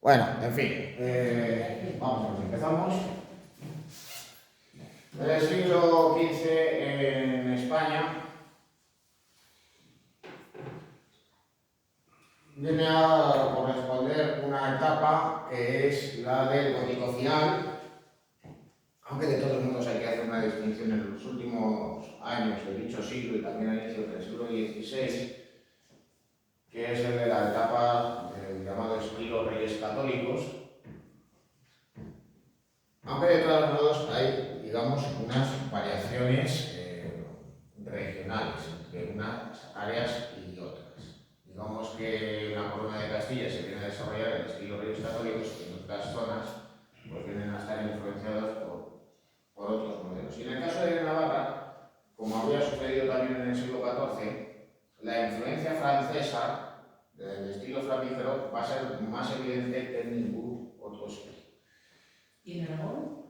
Bueno, en fin, vamos a ver, empezamos. En el siglo XV en España viene a corresponder una etapa que es la del gótico final, aunque de todos modos hay que hacer una distinción en los últimos años de dicho siglo y también a inicios del siglo XVI, que es el de la etapa del llamado estilo Reyes Católicos, aunque de todos modos hay, digamos, unas variaciones regionales entre unas áreas y otras. Digamos que la corona de Castilla se viene a desarrollar en el estilo Reyes Católicos y en otras zonas pues vienen a estar influenciadas por otros modelos. Y en el caso de Navarra, como había sucedido también en el siglo XIV, la influencia francesa del estilo flamígero va a ser más evidente que en ningún otro sitio. ¿Y en Aragón?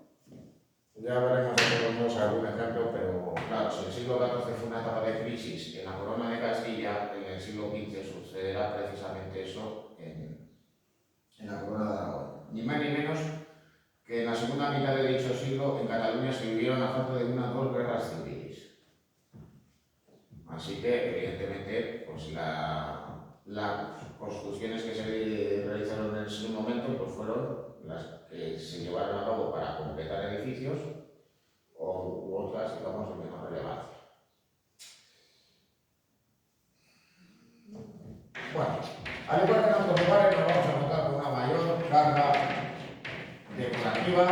Ya veremos si tenemos algún ejemplo, pero claro, si el siglo XIV fue una etapa de crisis en la corona de Castilla, en el siglo XV sucederá precisamente eso en la corona de Aragón. Ni más ni menos que en la segunda mitad de dicho siglo en Cataluña se vivieron a falta de una o dos guerras civiles. Así que, evidentemente, pues las construcciones que se realizaron en ese momento pues fueron las que se llevaron a cabo para completar edificios u otras, digamos, de menor relevancia. Bueno, al igual que en otros lugares, nos vamos a encontrar con una mayor carga decorativa,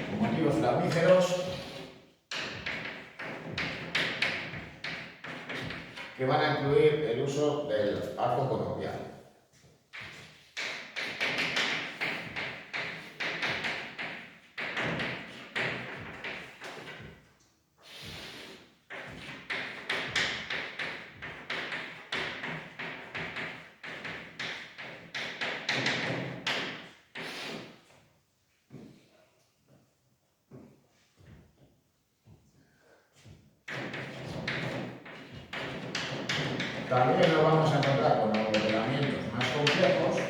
con motivos flamígeros, que van a incluir el uso del arco conopial. También nos vamos a encontrar con modelamientos más complejos,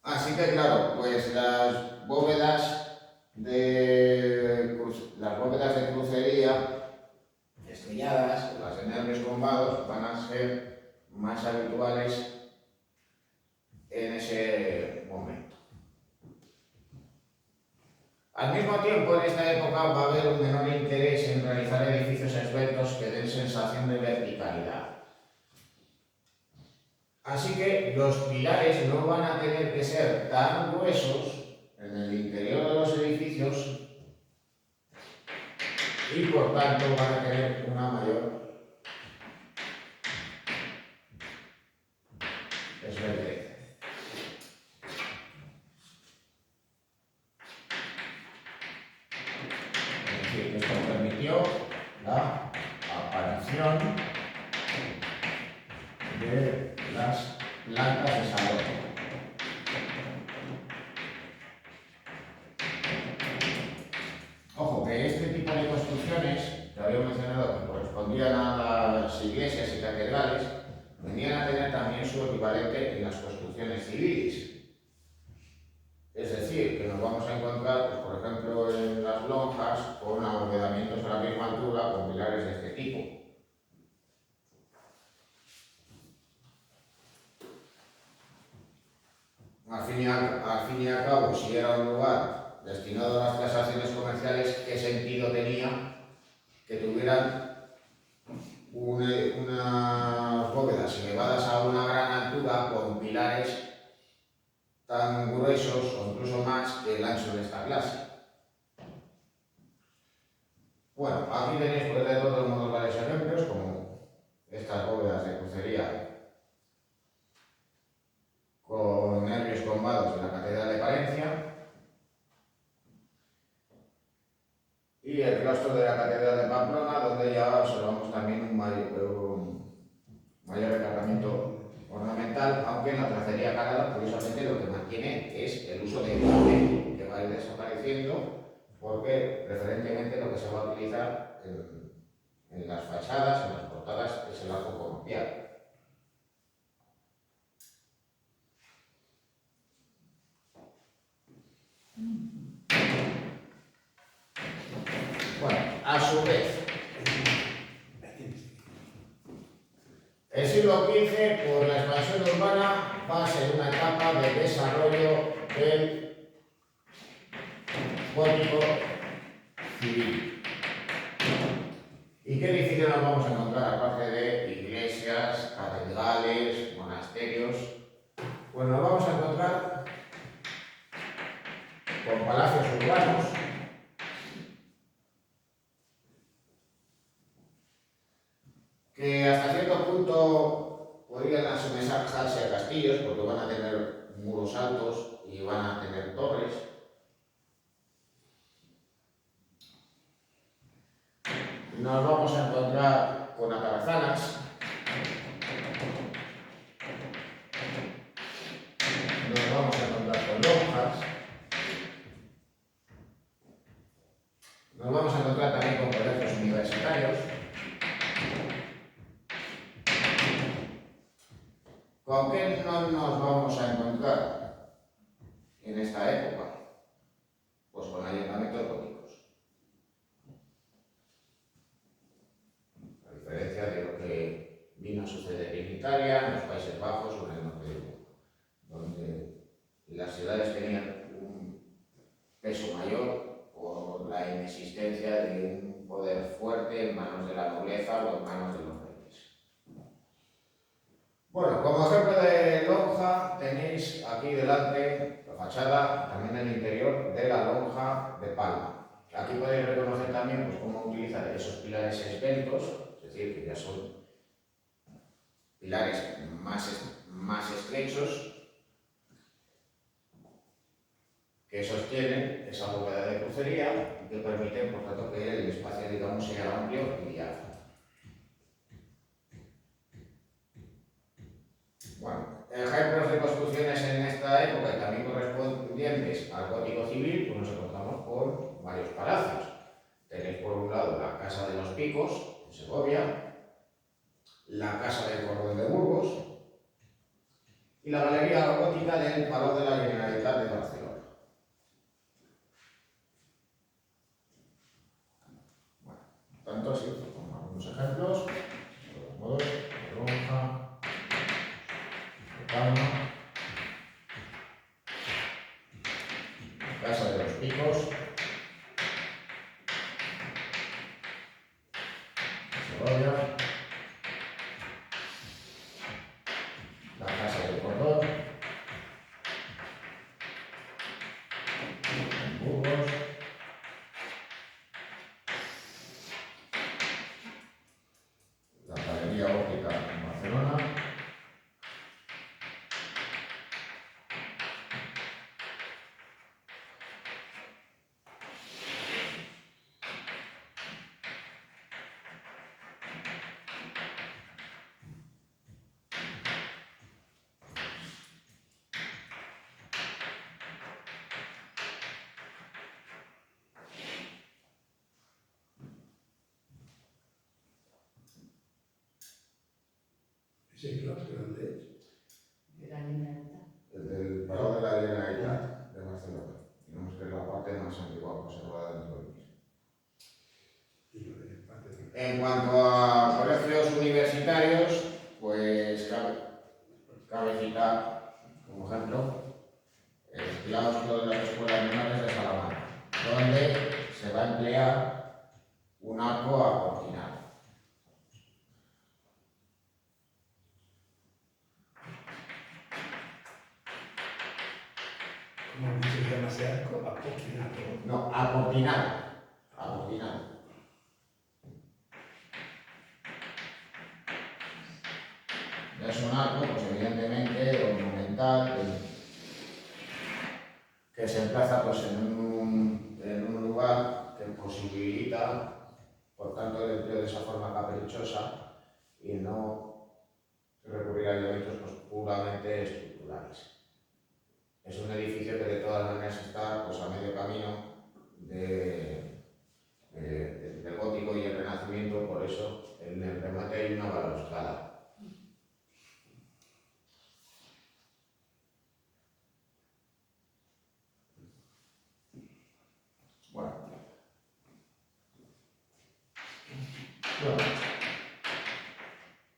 así que claro, pues las bóvedas de crucería estrelladas, las de nervios combados, van a ser más habituales en ese momento. Al mismo tiempo, en esta época va a haber un menor interés en realizar edificios esbeltos que den sensación de verticalidad. Así que los pilares no van a tener que ser tan gruesos en el interior de los edificios y por tanto van a tener una mayor esbeltez. Es decir, esto permitió la aparición de las plantas de salón. Ojo, que este tipo de construcciones que había mencionado que correspondían a las iglesias y catedrales venían a tener también su equivalente en las construcciones civiles. Es decir, que nos vamos a encontrar, pues, por ejemplo, en las lonjas con abovedamientos a la misma altura con pilares de este tipo. Al fin y al cabo, si era un lugar destinado a las transacciones comerciales, ¿qué sentido tenía que tuvieran unas bóvedas elevadas a una gran altura con pilares tan gruesos o incluso más que el ancho de esta clase? Bueno, aquí tenéis pues, de todos modos varios ejemplos, como estas bóvedas de crucería con nervios combados de la Catedral de Palencia y el claustro de la Catedral de Pamplona, donde ya observamos también un mayor encarnamiento ornamental, aunque en la tracería calada, curiosamente, lo que mantiene es el uso de papel, que va a ir desapareciendo porque preferentemente lo que se va a utilizar en las fachadas, en las portadas, es el arco conopial. Bueno, a su vez, el siglo XV, por la expansión urbana, va a ser una etapa de desarrollo del gótico civil. ¿Y qué edificios nos vamos a encontrar, aparte de iglesias, catedrales, monasterios? Pues nos vamos a encontrar con palacios urbanos, que hasta cierto punto podrían asemejarse a castillos, porque van a tener muros altos y van a tener torres. Nos vamos a encontrar con atarazanas, nos vamos a encontrar con lonjas, nos vamos a encontrar también con colegios universitarios. ¿Con qué no nos vamos a encontrar en esta época? Pues con ayuntamientos góticos. A diferencia de lo que vino a suceder en Italia, en los Países Bajos o en el norte de Europa, donde las ciudades tenían un peso mayor por la inexistencia de un poder fuerte en manos de la nobleza o en manos de los reyes. Bueno, como ejemplo de lonja tenéis aquí delante la fachada, también el interior de la lonja de Palma. Aquí podéis reconocer también pues, cómo utilizar esos pilares esbeltos, es decir, que ya son pilares más estrechos, que sostienen esa bóveda de crucería y que permiten, por tanto, que el espacio, digamos, sea amplio y diáfano. Bueno, ejemplos de construcciones en esta época y también correspondientes al gótico civil, pues nos encontramos con varios palacios. Tenéis por un lado la Casa de los Picos, en Segovia, la Casa del Cordón de Burgos y la Galería Gótica del Palau de la Generalitat de Barcelona. Bueno, tanto así, con algunos ejemplos, de todos modos, la lonja, Palma, Casa de los Picos, Segovia, la Casa del Cordón, en Burgos, la Galería Gótica en Barcelona, ¿Ese claustro dónde es? De la Generalitat. del Palau de la Generalitat de Barcelona. Digamos que es la parte más antigua conservada dentro del mismo. Y lo de parte de... En cuanto a colegios universitarios, pues cabe citar como ejemplo el claustro de las escuelas menores de Salamanca, donde se va a emplear un arco acortinado. ¿Cómo se llama ese arco? Apoquinato. No, acortinado. Acortinado. Es un arco, pues evidentemente, ornamental, que se emplaza pues, en un lugar que posibilita, por tanto, el empleo de esa forma caprichosa y no recurrir a elementos pues, puramente estructurales. Es un edificio que de todas maneras está pues, a medio camino del gótico y el renacimiento, por eso en el remate hay una balaustrada. Bueno,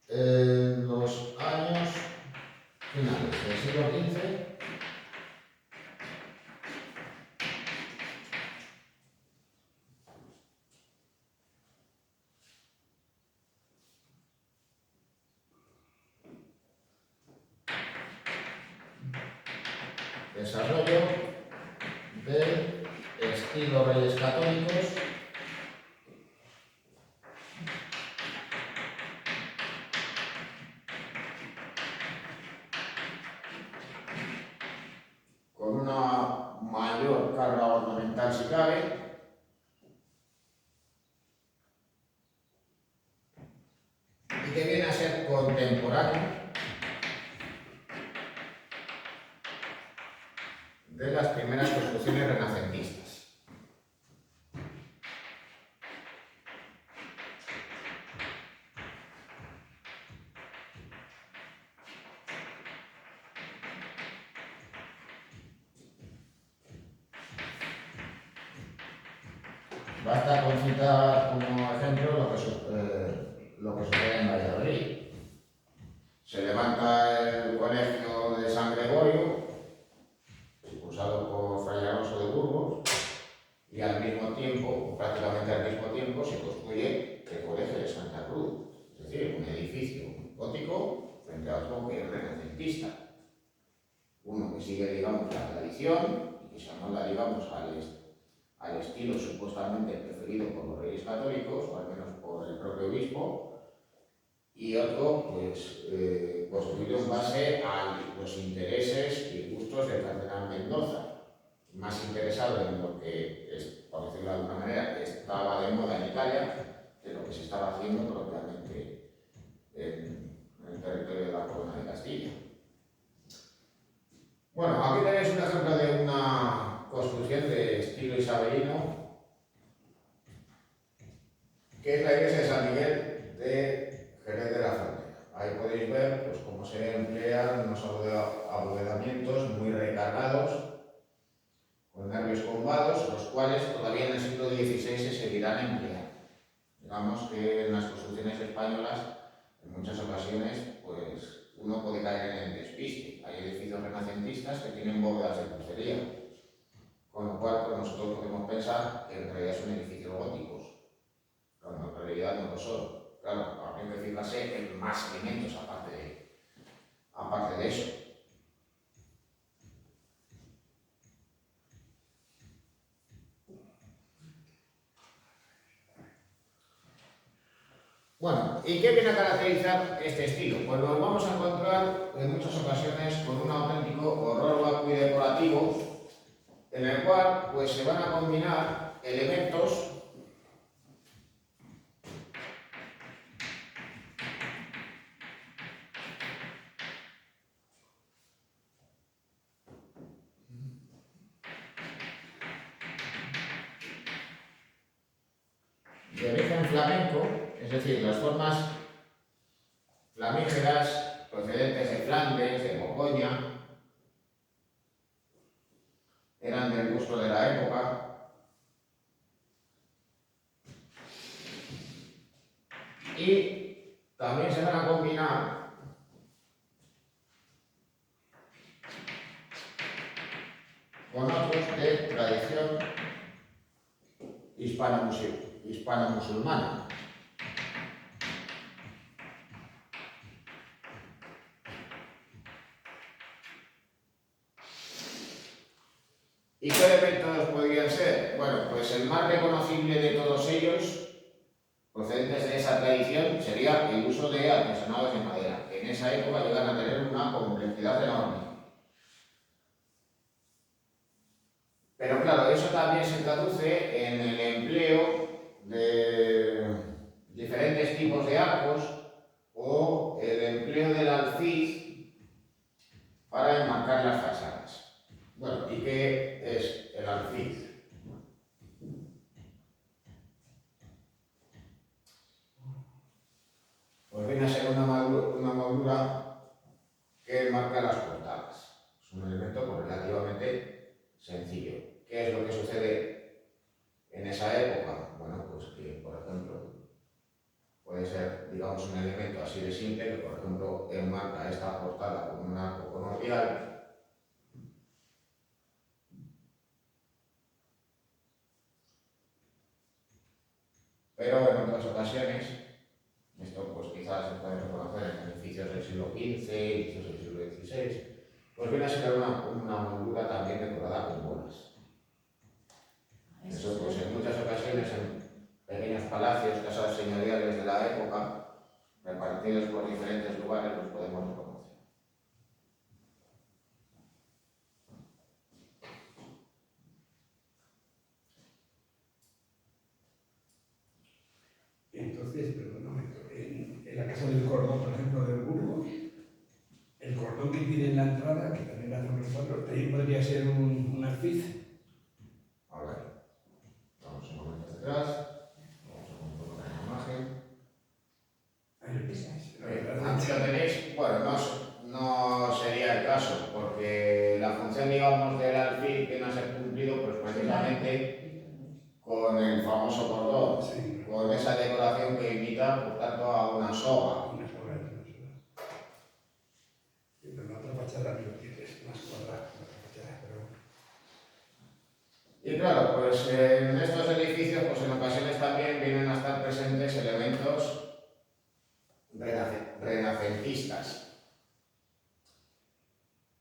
en los años finales del siglo XV, desarrollo del estilo Reyes Católicos con una mayor carga ornamental si cabe, y que viene a ser contemporáneo de las primeras construcciones renacentistas. Basta con citar como ejemplo lo que sucede en Valladolid. Se levanta el colegio de San Gregorio, impulsado por Fray Alonso de Burgos, y al mismo tiempo, prácticamente al mismo tiempo, se construye el colegio de Santa Cruz, es decir, un edificio gótico frente a otro que es renacentista. Uno que sigue, digamos, la tradición y que se amolda, digamos, al estilo supuestamente preferido por los Reyes Católicos, o al menos por el propio obispo, y otro, pues, construido en base a los intereses y gustos del cardenal Mendoza, más interesado en lo que, por decirlo de alguna manera, estaba de moda en Italia, de lo que se estaba haciendo propiamente en el territorio de la Corona de Castilla. Bueno, aquí tenéis un ejemplo de una construcción de estilo isabelino, que es la iglesia de San Miguel de Jerez de la Frontera. Ahí podéis ver, pues, cómo se emplean unos abovedamientos muy recargados, con nervios combados, los cuales todavía en el siglo XVI se seguirán empleando. Digamos que en las construcciones españolas, en muchas ocasiones, pues, uno puede caer en el despiste. Hay edificios renacentistas que tienen bóvedas de crucería, con lo cual, pues, nosotros podemos pensar que en realidad son edificios góticos, cuando en realidad no lo son. Claro, habría que fijarse en más elementos aparte de eso. Bueno, ¿y qué viene a caracterizar este estilo? Pues nos vamos a encontrar en muchas ocasiones con un auténtico horror vacuo y decorativo, en el cual, pues, se van a combinar elementos de origen flamenco, es decir, las formas flamígeras procedentes de Flandes, de Borgoña, eran del gusto de la época. Y también se van a combinar con otros de tradición hispano-musulmana. ¿Y qué elementos podrían ser? Bueno, pues el más reconocible de todos ellos, procedentes de esa tradición, sería el uso de artesonados de madera, que en esa época llegan a tener una complejidad enorme. Pero claro, eso también se traduce en el empleo de diferentes tipos de arcos o el empleo del alfiz para enmarcar las fachadas. Bueno, ¿y qué es el alfiz? esa época, bueno, pues que, por ejemplo, puede ser, digamos, un elemento así de simple que, por ejemplo, enmarca esta portada con un arco conopial. Pero en otras ocasiones, esto pues quizás se puede reconocer en edificios del siglo XV, edificios del siglo XVI, pues viene a ser una moldura también decorada con bolas. Eso pues en muchas ocasiones en pequeños palacios, casas señoriales de la época, repartidos por diferentes lugares, los podemos reconocer. Entonces, perdóname, en la casa del cordón, por ejemplo, del Burgos, el cordón que tiene en la entrada, que también hace un respaldo, también podría ser un alfiz. A ver, vamos un momento hacia atrás, vamos a comprobar la imagen. Ahí lo tenéis. Aquí lo tenéis, bueno, no sería el caso, porque la función, digamos, del alfil que no se ha cumplido, pues precisamente con el famoso cordón, Sí, con esa decoración que imita, por tanto, a una soga. una soga, una soga. Pero la otra fachada no lo tienes, más cuadrada, la otra fachada, pero... Y claro, pues en estos edificios, pues en ocasiones también vienen a estar presentes elementos renacentistas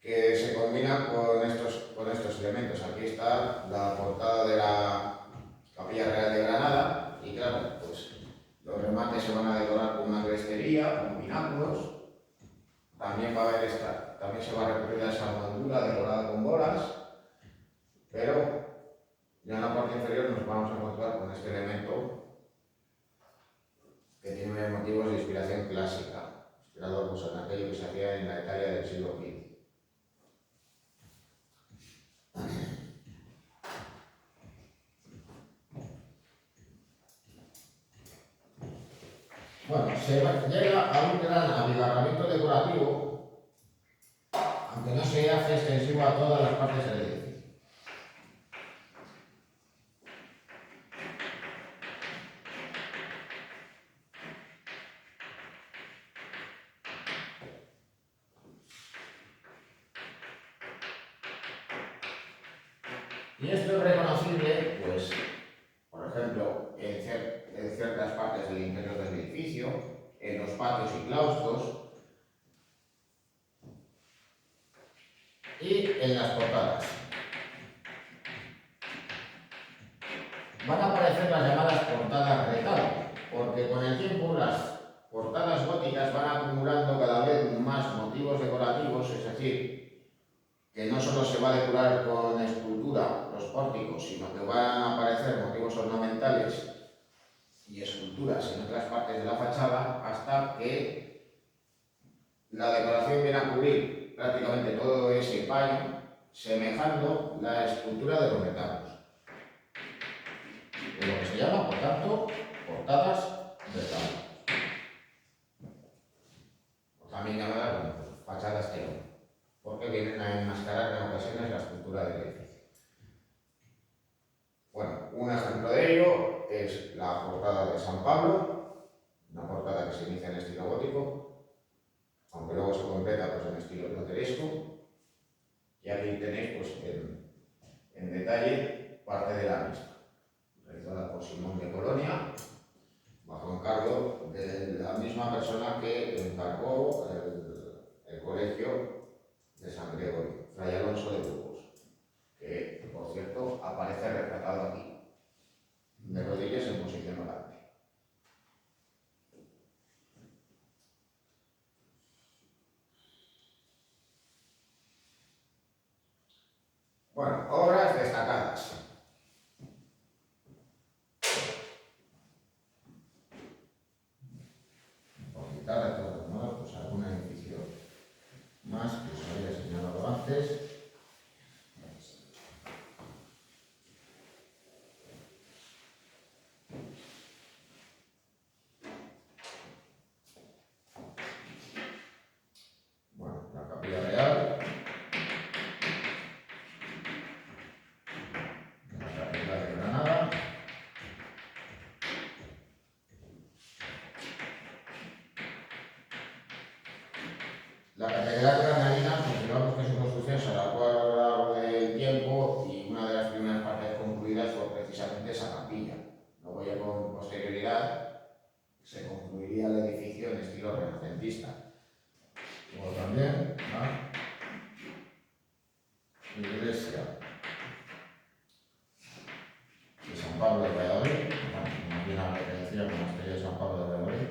que se combinan con estos elementos. Aquí está la portada de la Capilla Real de Granada y claro, pues los remates se van a decorar con una crestería, con pináculos. También también se va a recurrir a esa moldura decorada con bolas, pero ya en la parte inferior nos vamos a encontrar con este elemento que tiene motivos de inspiración clásica, inspirado pues, en aquello que se hacía en la Italia del siglo XV. Bueno, llega a un gran abigarramiento decorativo, aunque no se hace extensivo a todas las partes del edificio. Y esto es reconocible, pues, por ejemplo, en ciertas partes del interior del edificio, en los patios y claustros, y en las portadas. Van a aparecer las llamadas portadas retablo, porque con el tiempo las portadas góticas van acumulando cada vez más motivos decorativos, es decir, que no solo se va a decorar con escultura los pórticos, sino que van a aparecer motivos ornamentales y esculturas en otras partes de la fachada, hasta que la decoración viene a cubrir prácticamente todo ese paño, semejando la escultura de los retablos. De lo que se llama, por tanto, portadas retablos. O también llamadas, bueno, pues, fachadas telón, porque vienen a enmascarar en ocasiones la escultura del edificio. Bueno, un ejemplo de ello es la portada de San Pablo, una portada que se inicia en estilo gótico, aunque luego se completa pues, en estilo plateresco, y aquí tenéis pues, en detalle parte de la misma, realizada por Simón de Colonia, bajo encargo de la misma persona que encargó el colegio de San Gregorio, Fray Alonso de Burgos, que por cierto aparece retratado aquí, de rodillas en posición orante. Bueno, obras destacadas. Por citar de todos modos, pues algún edificio más que os había señalado antes. Bueno, la Capilla Real. La catedral granadina, pues digamos que su construcción se adaptó a lo largo del tiempo y una de las primeras partes concluidas fue precisamente esa capilla. Luego ya con posterioridad se concluiría el edificio en estilo renacentista. Luego también la iglesia de San Pablo de Valladolid, como bien la pertenecía al monasterio de San Pablo de Valladolid.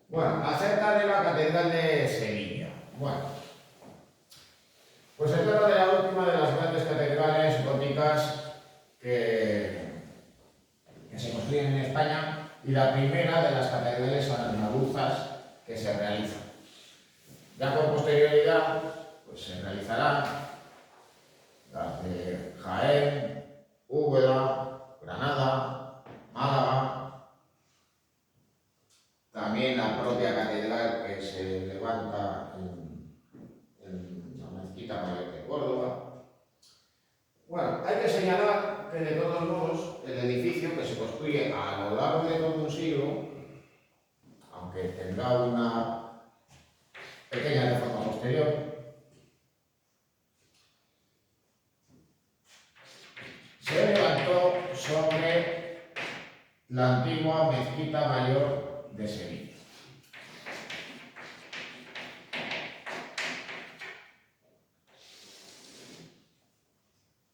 Bueno, acerca de la Catedral de Sevilla. Bueno, pues se trata de la última de las grandes catedrales góticas que se construyen en España y la primera de las catedrales andaluzas que se realizan. Ya con posterioridad, pues se realizarán las de Jaén, Úbeda, Granada, Málaga. También la propia catedral que se levanta en la Mezquita Mayor de Córdoba. Bueno, hay que señalar que de todos modos el edificio que se construye a lo largo de todo un siglo, aunque tendrá una pequeña reforma posterior, se levantó sobre la antigua Mezquita Mayor de Sevilla.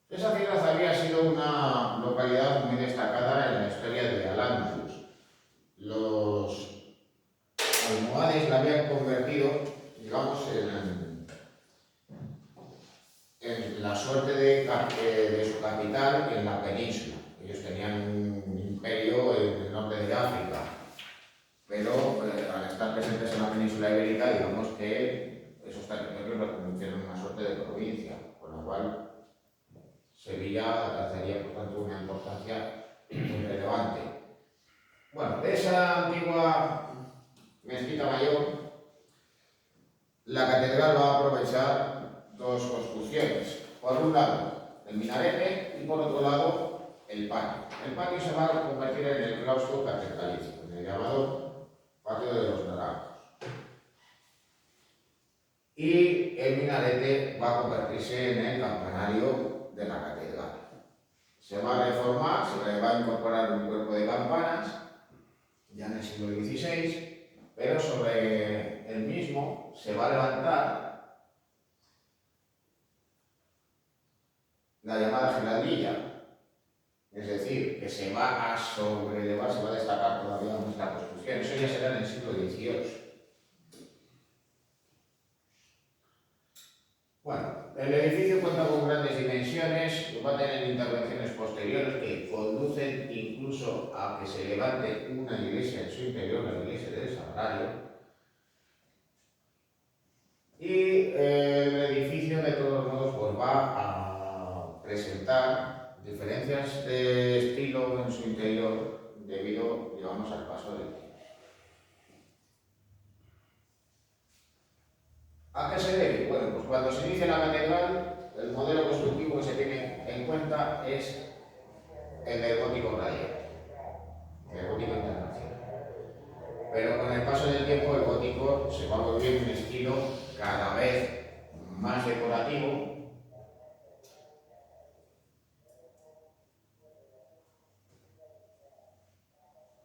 Esa ciudad había sido una localidad muy destacada en la historia de Al-Ándalus. Los almohades la habían convertido, digamos, en la suerte de su capital en la península. Ellos tenían un imperio en el norte de África, pero al estar presentes en la península ibérica, digamos que esos territorios los convirtieron en una suerte de provincia, con lo cual Sevilla alcanzaría, por tanto, una importancia muy relevante. Bueno, de esa antigua Mezquita Mayor, la catedral va a aprovechar dos construcciones. Por un lado, el minarete y por otro lado, el patio. El patio se va a convertir en el claustro catedralicio, en el llamado Patio de los Naranjos. Y el minarete va a convertirse en el campanario de la catedral. Se va a reformar, se le va a incorporar un cuerpo de campanas, ya en el siglo XVI, pero sobre el mismo se va a levantar la llamada giraldilla, es decir, que se va a sobrelevar, se va a destacar todavía nuestra construcción. Eso ya será en el siglo XVIII. Bueno, el edificio cuenta con grandes dimensiones, va a tener intervenciones posteriores que conducen incluso a que se levante una iglesia en su interior, la iglesia del Sagrario. Y el edificio, de todos modos, pues va a presentar diferencias de estilo en su interior debido, digamos, al paso del tiempo. ¿A qué se debe? Bueno, pues cuando se inicia la catedral, el modelo constructivo que se tiene en cuenta es el del gótico radiante, el gótico internacional. Pero con el paso del tiempo, el gótico se va volviendo un estilo cada vez más decorativo,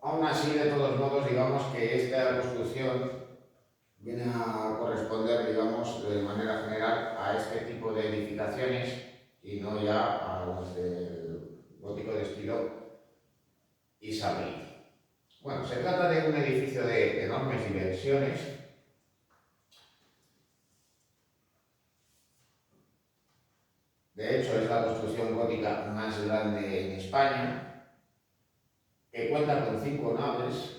aún así, de todos modos, digamos que esta construcción viene a corresponder, digamos, de manera general a este tipo de edificaciones y no ya a los del gótico de estilo isabelino. Bueno, se trata de un edificio de enormes dimensiones. De hecho, es la construcción gótica más grande en España, que cuenta con 5 naves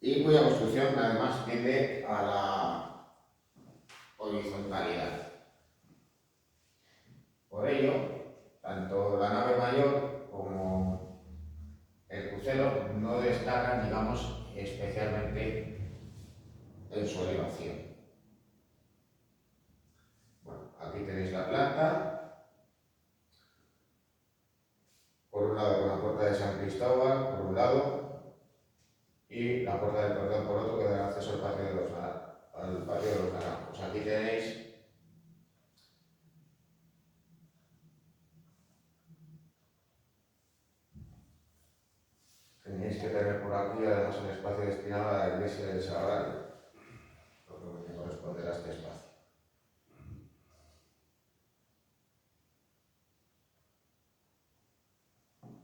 y cuya construcción además tiende a la horizontalidad. Por ello, tanto la nave mayor como el crucero no destacan, digamos, especialmente en su elevación. Bueno, aquí tenéis la planta, por un lado con la puerta de San Cristóbal, por un lado, y la puerta del Perdón por otro, que da acceso al patio de los Naranjos. Aquí tenéis que tener por aquí además un espacio destinado a la iglesia del Sagrario, lo que corresponderá a este espacio.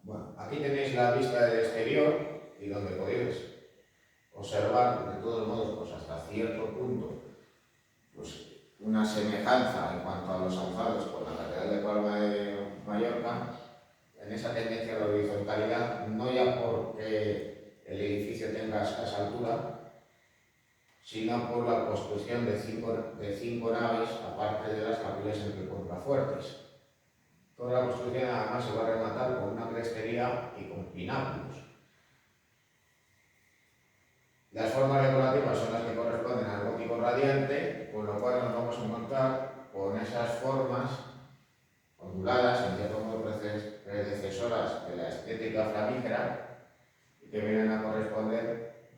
Bueno, aquí tenéis la vista del exterior y donde podéis observar de todos modos, pues hasta cierto punto, pues una semejanza en cuanto a los alzados con la Catedral de Palma de Mallorca, en esa tendencia a la horizontalidad, no ya porque el edificio tenga escasa altura, sino por la construcción de cinco naves, aparte de las capillas entre contrafuertes. Toda la construcción además se va a rematar con una crestería y con pináculos. Las formas decorativas son las que corresponden al gótico radiante, con lo cual nos vamos a encontrar con esas formas onduladas, en cierto modo predecesoras de la estética flamígera, y que vienen a corresponder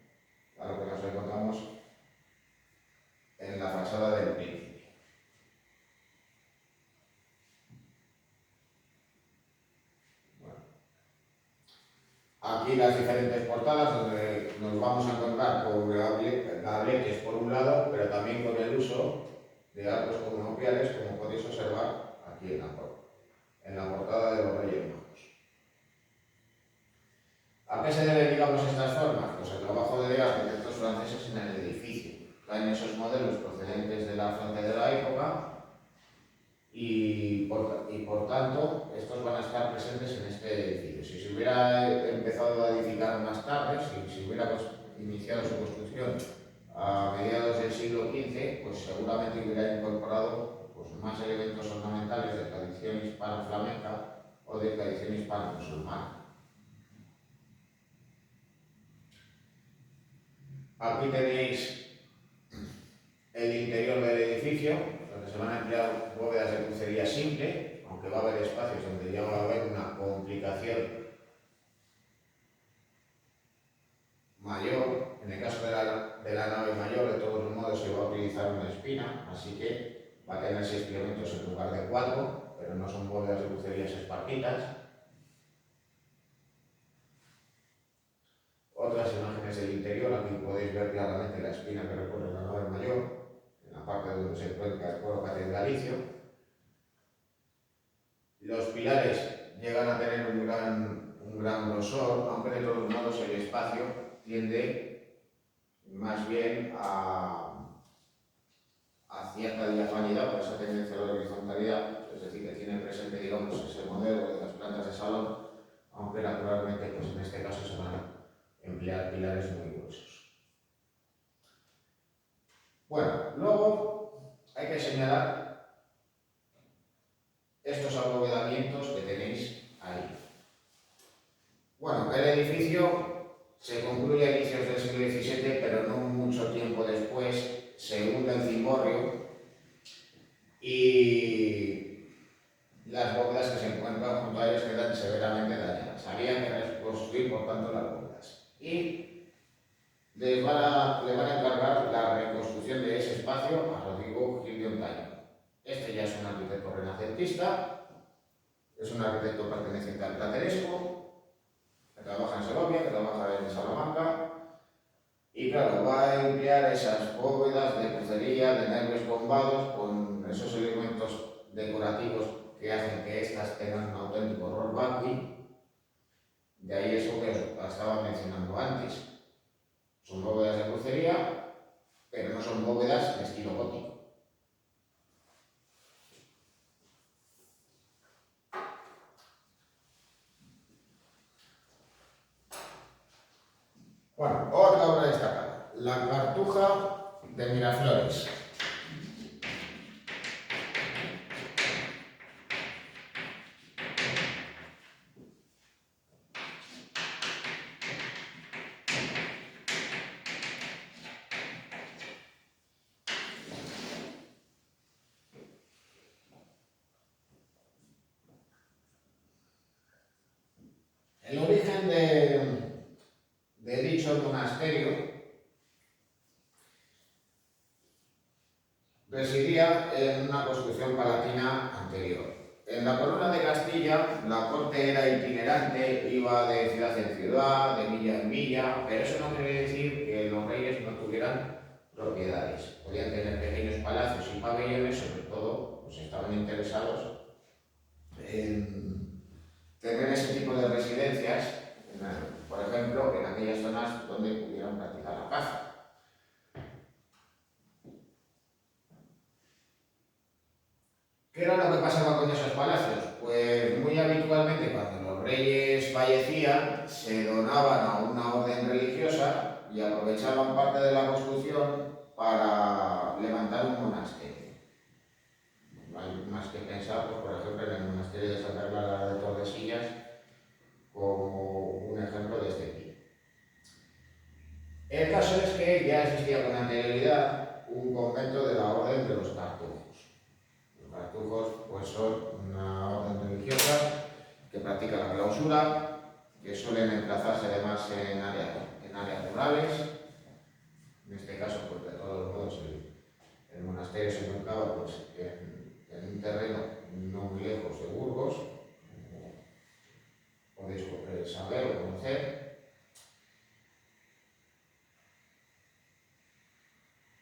a lo que nos encontramos en la fachada del Príncipe. Aquí las diferentes portadas donde nos vamos a encontrar con gabletes por un lado, pero también con el uso de arcos conopiales, como podéis observar aquí en la portada de los Reyes Magos. ¿A qué se deben, digamos, estas formas? Pues el trabajo de arquitectos franceses en el edificio. Traen esos modelos procedentes de la Francia de la época y por tanto estos van a estar presentes en este edificio. Si se hubiera empezado a edificar más tarde, si se hubiera iniciado su construcción a mediados del siglo XV, pues seguramente hubiera incorporado pues, más elementos ornamentales de tradición hispano-flamenca o de tradición hispano-musulmana. Aquí tenéis el interior del edificio, donde se van a emplear bóvedas de crucería simple, aunque va a haber espacios donde ya va a haber una complicación mayor. En el caso de la nave mayor, de todos modos, se va a utilizar una espina, así que va a tener 6 kilómetros en lugar de 4, pero no son bóvedas de crucerías espartitas. Otras imágenes del interior, aquí podéis ver claramente la espina que recorre la nave mayor, en la parte donde se encuentra el coro catedralicio. Los pilares llegan a tener un gran grosor, aunque de todos modos el espacio tiende más bien a cierta diafanidad, por esa tendencia a la horizontalidad, es decir, que tiene presente, digamos, ese modelo de las plantas de salón, aunque naturalmente, pues en este caso se van a emplear pilares muy gruesos. Bueno, luego hay que señalar estos abovedamientos que tenéis ahí. Bueno, el edificio se concluye a inicios del siglo XVII, pero no mucho tiempo después se hunde el cimborrio y las bóvedas que se encuentran junto a ellas quedan severamente dañadas. Había que reconstruir, por tanto, las bóvedas. Y le van a encargar la reconstrucción de ese espacio a Rodrigo Gil de Ontaño. Este ya es un arquitecto renacentista, es un arquitecto perteneciente al plateresco, que trabaja en Segovia, que trabaja en Salamanca, y claro, va a emplear esas bóvedas de crucería, de nervios bombados, con esos elementos decorativos que hacen que éstas tengan un auténtico rol vacui. De ahí eso que os estaba mencionando antes. Son bóvedas de crucería, pero no son bóvedas de estilo gótico. Bueno, otra obra destacada, la Cartuja de Miraflores. monasterio residía en una construcción palatina anterior. En la corona de Castilla la corte era itinerante, iba de ciudad en ciudad, de villa en villa, pero eso no quiere decir que los reyes no tuvieran propiedades. Podían tener pequeños palacios y pabellones, sobre todo pues estaban interesados en tener ese tipo de residencias, por ejemplo, en aquellas zonas donde pudieran practicar la caza. ¿Qué era lo que pasaba con esos palacios? Pues muy habitualmente cuando los reyes fallecían se donaban a una orden religiosa y aprovechaban parte de la construcción para levantar un monasterio. No hay más que pensar, pues, por ejemplo, en el monasterio de Santa Clara de Tordesillas como un ejemplo de este tipo. El caso es que ya existía con anterioridad un convento de la orden de los cartujos. Los cartujos pues, son una orden religiosa que practica la clausura, que suelen emplazarse además en áreas rurales. En este caso, pues de todos modos, el monasterio se encontraba pues, en un terreno no muy lejos de Burgos, como podéis saber o conocer.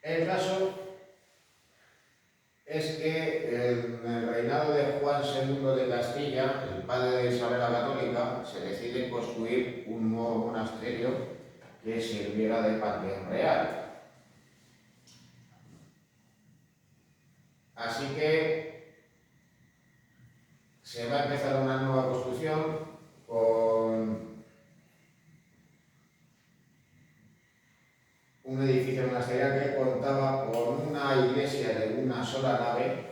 El caso es que en el reinado de Juan II de Castilla, el padre de Isabel la Católica, se decide construir un nuevo monasterio que sirviera de panteón real. Así que se va a empezar una nueva construcción con un edificio monasterial que contaba con una iglesia de una sola nave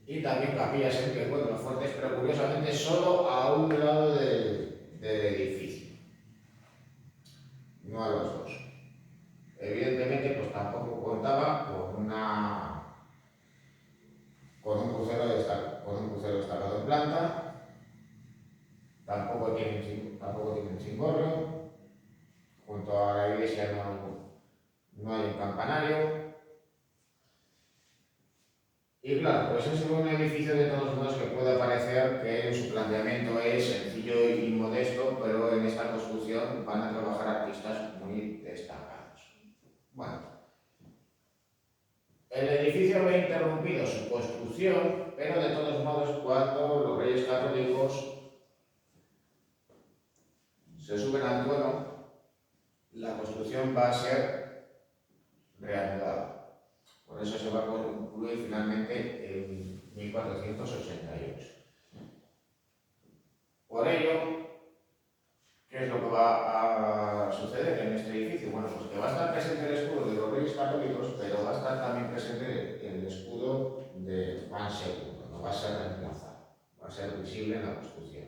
y también capillas en encuentros fuertes, pero curiosamente solo a un lado del edificio, no a los dos. Evidentemente, pues tampoco contaba con un crucero destacado en planta, tampoco tienen cimborrio. Junto a la iglesia no hay un campanario. Y claro, pues es un edificio de todos modos que puede parecer que en su planteamiento es sencillo y modesto, pero en esta construcción van a trabajar artistas muy destacados. Bueno, el edificio ve interrumpido su construcción, pero de todos modos cuando los reyes católicos se suben al trono, la construcción va a ser reanudada. Por eso se va a concluir finalmente en 1488. Por ello, ¿qué es lo que va a suceder en este edificio? Bueno, pues que va a estar presente el escudo de los Reyes Católicos, pero va a estar también presente el escudo de Juan II, no va a ser reemplazado, va a ser visible en la construcción.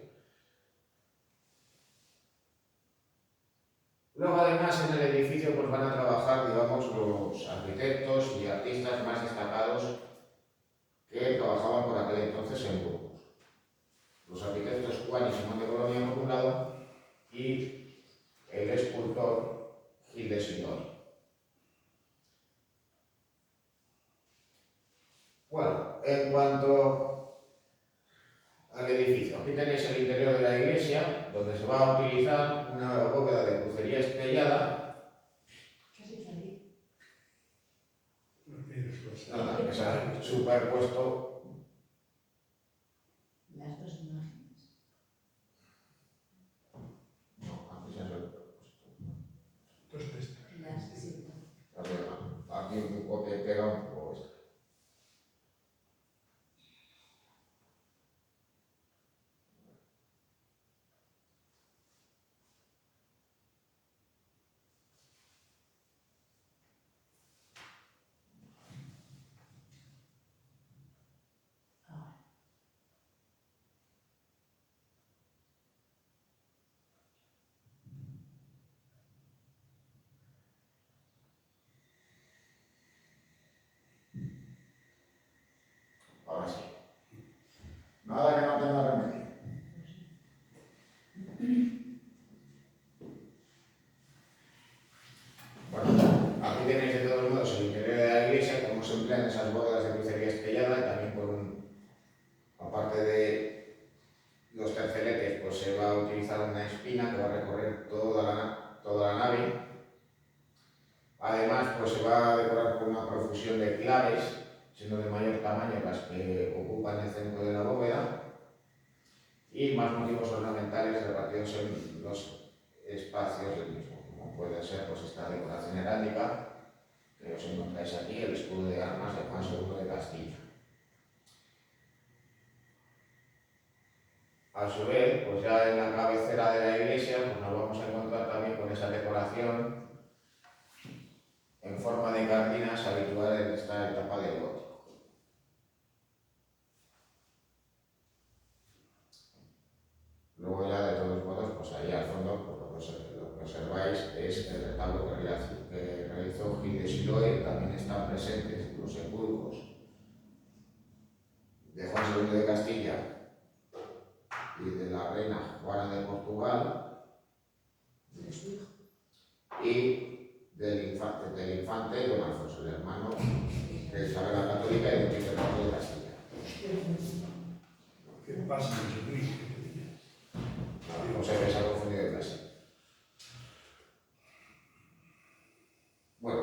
Luego, además, en el edificio pues, van a trabajar, digamos, los arquitectos y artistas más destacados que trabajaban por aquel entonces en Burgos. Los arquitectos Juan y Simón de Colonia por un lado y el escultor Gil de Sidoni. Bueno, en cuanto al edificio, aquí tenéis el interior de la iglesia, donde se va a utilizar una bóveda de crucería estrellada. ¿Qué has hecho ahí? Nada, que se ha superpuesto. Las dos imágenes. No, aquí se ha superpuesto. Dos textos. Las sí. Aquí un copia y pega un poco esto. Ahora sí. Nada que no tenga remedio. pues se va a decorar con una profusión de claves, siendo de mayor tamaño las que ocupan el centro de la bóveda, y más motivos ornamentales repartidos en los espacios del mismo, como puede ser pues esta decoración heráldica que os encontráis aquí, el escudo de armas de Juan II de Castilla. A su vez, pues ya en la cabecera de la iglesia, pues nos vamos a encontrar también con esa decoración en forma de cardinas habitual en esta etapa del gótico. Luego ya de todos modos, pues ahí al fondo, pues lo que observáis es el retablo que realizó Gil de Siloé. También están presentes los sepulcros de Juan II de Castilla y de la reina Juana de Portugal De su hijo. y del infante don Alfonso, el hermano de Isabel la Católica y de Enrique IV de Castilla. ¿Qué pasa con Jesucristo? No sé que se ha confundido de clase. Bueno,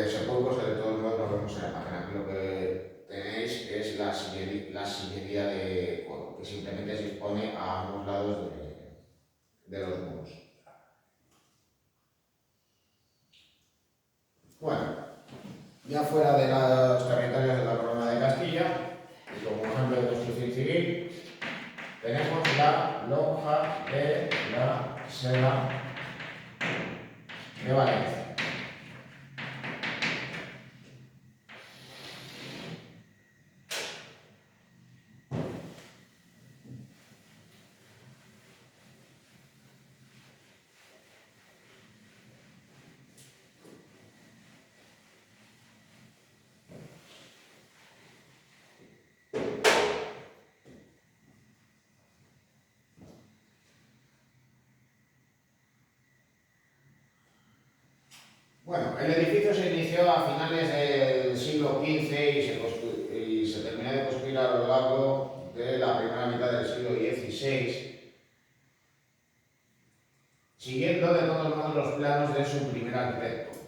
sepulcros de todos modos lo vemos en la página. Aquí lo que tenéis es la sillería de coro, que simplemente se dispone a ambos lados de los muros. Bueno, ya fuera de los territorios de la Corona de Castilla, y como ejemplo de construcción civil, tenemos la lonja de la Sala de Valencia. Bueno, el edificio se inició a finales del siglo XV y se terminó de construir a lo largo de la primera mitad del siglo XVI, siguiendo de todos modos los planos de su primer arquitecto,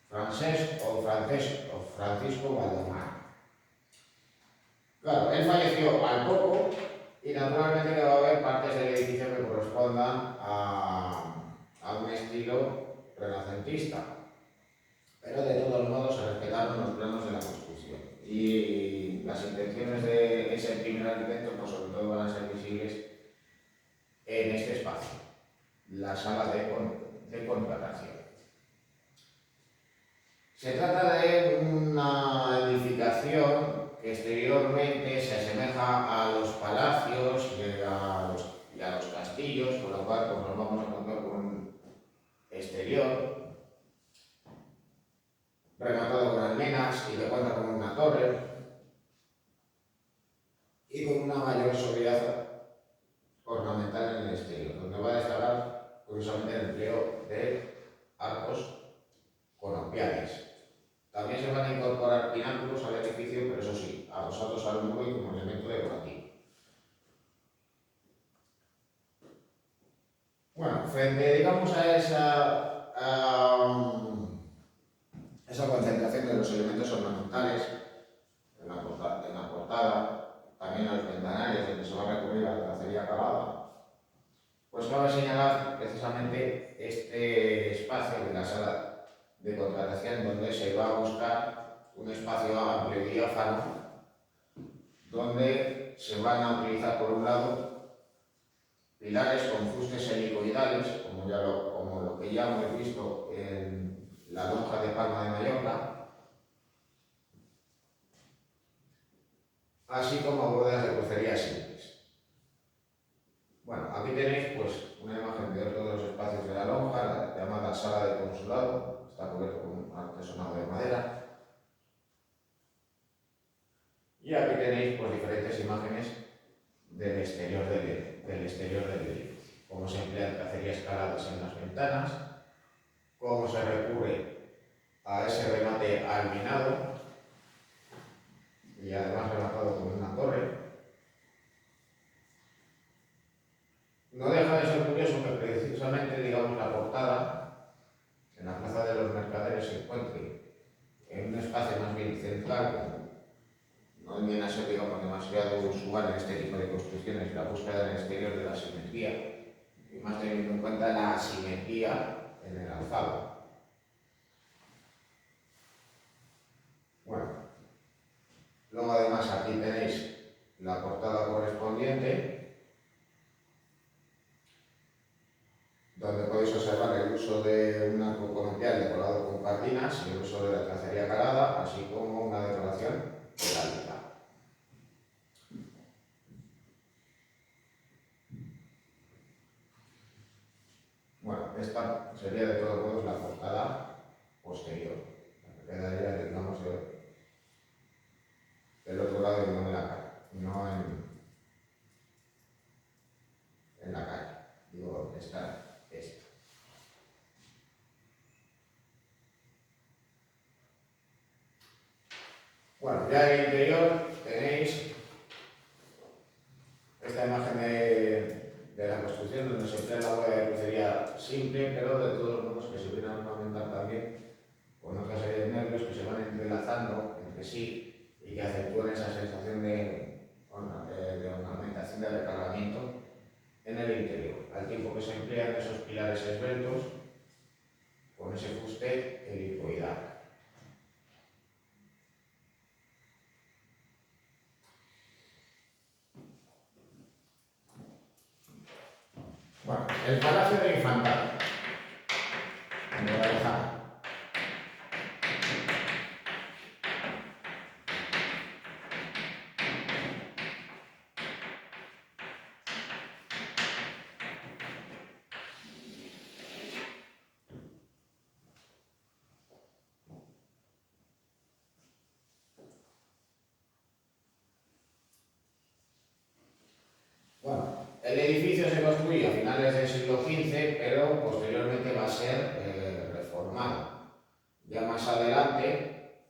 Francisco Valdemar. Claro, él falleció al poco y naturalmente que va a haber partes del edificio que correspondan a un estilo renacentista, pero de todos modos se respetaron los planos de la construcción y las intenciones de ese primer arquitecto pues sobre todo van a ser visibles en este espacio, la sala de contratación. Se trata de una edificación que exteriormente se asemeja a los palacios y a los castillos, con lo cual pues, nos vamos a encontrar con un exterior rematado con almenas y que cuenta con una torre y con una mayor sobriedad ornamental en el exterior, donde va a destacar curiosamente el empleo de arcos conopiales. También se van a incorporar pináculos al edificio, pero eso sí, adosados al muro y como elemento decorativo. Bueno, frente, digamos, a esa concentración de los elementos ornamentales en la portada, también a los ventanales donde se va a recurrir a la tracería acabada, pues cabe señalar precisamente este espacio de la sala de contratación donde se va a buscar un espacio amplio y diáfano donde se van a utilizar por un lado pilares con fustes helicoidales como lo que ya hemos visto en la lonja de Palma de Mallorca, así como bóvedas de crucería simples. Bueno, aquí tenéis pues una imagen de otro de los espacios de la lonja, la llamada sala de consulado, está cubierto con un artesonado de madera. Y aquí tenéis pues diferentes imágenes del exterior del edificio, cómo se emplean tracerías caladas en las ventanas, cómo se recurre a ese remate almenado y además rematado con una torre. No deja de ser curioso que precisamente, digamos, la portada en la Plaza de los Mercaderes padre se encuentre en un espacio más bien central, no viene a ser, digamos, demasiado usual en este tipo de construcciones, la búsqueda en el exterior de la simetría, y más teniendo en cuenta la asimetría en el alzado. Bueno, luego además aquí tenéis la portada correspondiente, donde podéis observar el uso de un arco conopial decorado con cardinas y el uso de la tracería calada, así como una decoración herálica. Bueno, esta sería de todos modos la portada posterior, la que quedaría, digamos, del otro lado y no en la calle, no en la calle. Digo, esta. Bueno, ya en el interior tenéis esta imagen de la construcción donde se emplea la bóveda de crucería simple, pero de todos modos que se viene a ornamentar también con otra serie de nervios que se van entrelazando entre sí y que acentúan esa sensación de ornamentación de recargamiento en el interior, al tiempo que se emplean esos pilares esbeltos con ese fuste helicoidal. Bueno, el Palacio de Infantado, en Guadalajara. Bueno, el edificio se construye a finales del siglo XV, pero posteriormente va a ser reformado. Ya más adelante,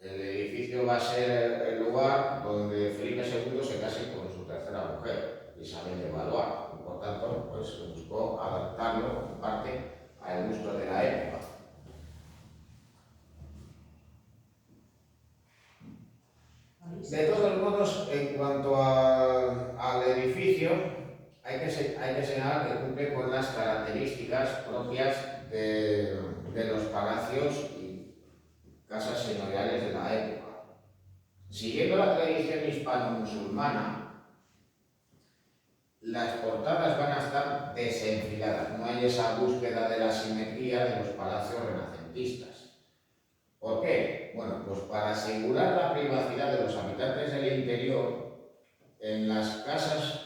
el edificio va a ser el lugar donde Felipe II se case con su tercera mujer, Isabel de Valois. Por tanto, pues se buscó adaptarlo en parte al gusto de la época. De todos modos, en cuanto al edificio, hay que señalar que cumple con las características propias de los palacios y casas señoriales de la época. Siguiendo la tradición hispano-musulmana, las portadas van a estar desenfiladas, no hay esa búsqueda de la simetría de los palacios renacentistas. ¿Por qué? Bueno, pues para asegurar la privacidad de los habitantes del interior, en las casas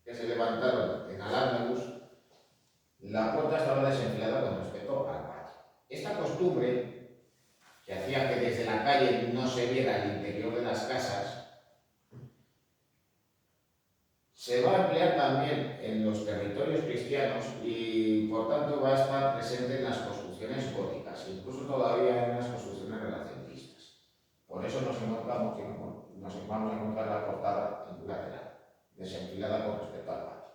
que se levantaron en Al-Ándalus, la puerta estaba desenfilada con respecto al patio. Esta costumbre, que hacía que desde la calle no se viera el interior de las casas, se va a emplear también en los territorios cristianos y por tanto va a estar presente en las construcciones góticas, incluso todavía en las construcciones renacentistas. Por eso nos vamos a encontrar la portada lateral, desenfilada con respecto al patio.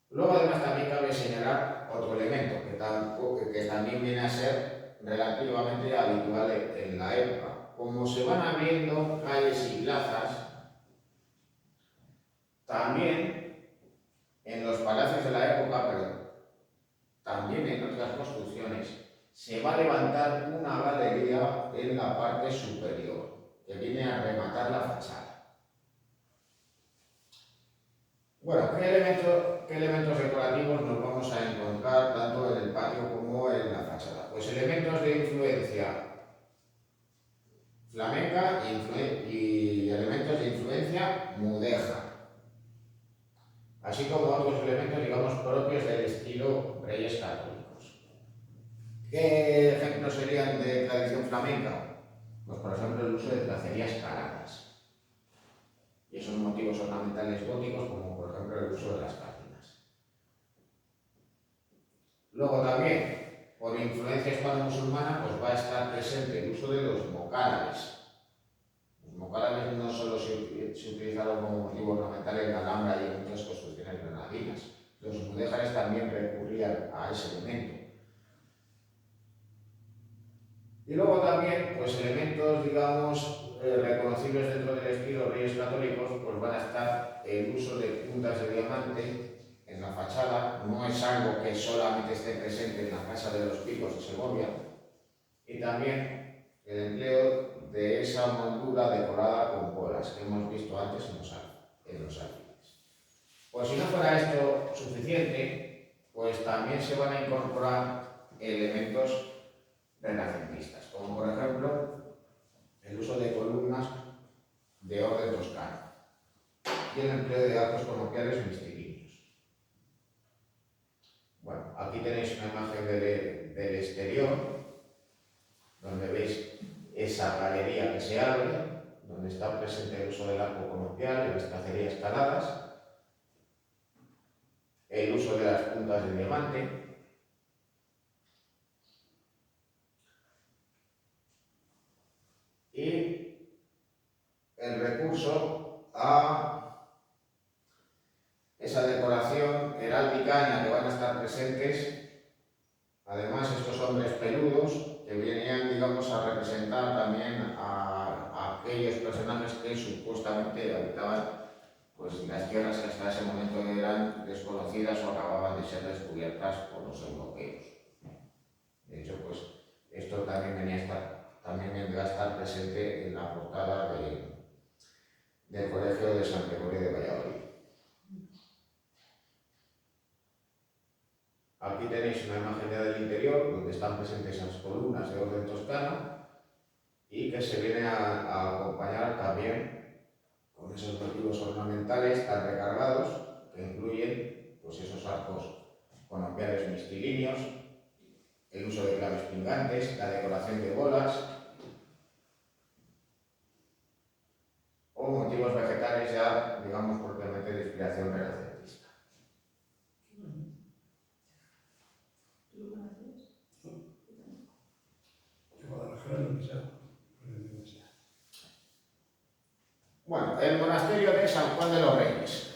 Luego además también cabe señalar otro elemento que también viene a ser relativamente habitual en la época. Como se van abriendo calles y plazas, también en los palacios de la época, pero también en otras construcciones, se va a levantar una galería en la parte superior, que viene a rematar la fachada. Bueno, ¿qué elementos decorativos nos vamos a encontrar tanto en el patio como en la fachada? Pues elementos de influencia flamenca y elementos de influencia mudéjar, así como otros elementos, digamos, propios del estilo Reyes Católicos. ¿Qué ejemplos serían de tradición flamenca? Pues por ejemplo el uso de tracerías caladas y esos motivos ornamentales góticos, como por ejemplo el uso de las cardinas. Luego también, por influencia hispano-musulmana, pues va a estar presente el uso de los mocárabes. Los mocárabes no solo se utilizaron como motivo ornamental en la Alhambra y en muchas construcciones granadinas, los mudéjares también recurrían a ese elemento. Y luego también, pues elementos, digamos, reconocibles dentro del estilo Reyes Católicos, pues van a estar el uso de puntas de diamante en la fachada. No es algo que solamente esté presente en la Casa de los Picos de Segovia. Y también el empleo de esa moldura decorada con bolas que hemos visto antes en los alfiles. Pues si no fuera esto suficiente, pues también se van a incorporar elementos renacentistas, como por ejemplo el uso de columnas de orden toscano y el empleo de arcos conopiales mixtilíneos. Bueno, aquí tenéis una imagen del exterior, donde veis esa galería que se abre, donde está presente el uso del arco conopial y las tracerías caladas, el uso de las puntas de diamante, y el recurso a esa decoración heráldica en la que van a estar presentes, además, estos hombres peludos que venían, digamos, a representar también a aquellos personajes que supuestamente habitaban pues, las tierras que hasta ese momento eran desconocidas o acababan de ser descubiertas por los europeos. De hecho, pues, esto también vendrá a estar presente en la portada del Colegio de San Gregorio de Valladolid. Aquí tenéis una imagen ya del interior, donde están presentes esas columnas de orden toscano y que se viene a acompañar también con esos motivos ornamentales tan recargados que incluyen pues, esos arcos conopiales mixtilíneos, el uso de claves pingantes, la decoración de bolas o motivos vegetales ya, digamos, propiamente de inspiración renacentista. Bueno, el monasterio de San Juan de los Reyes.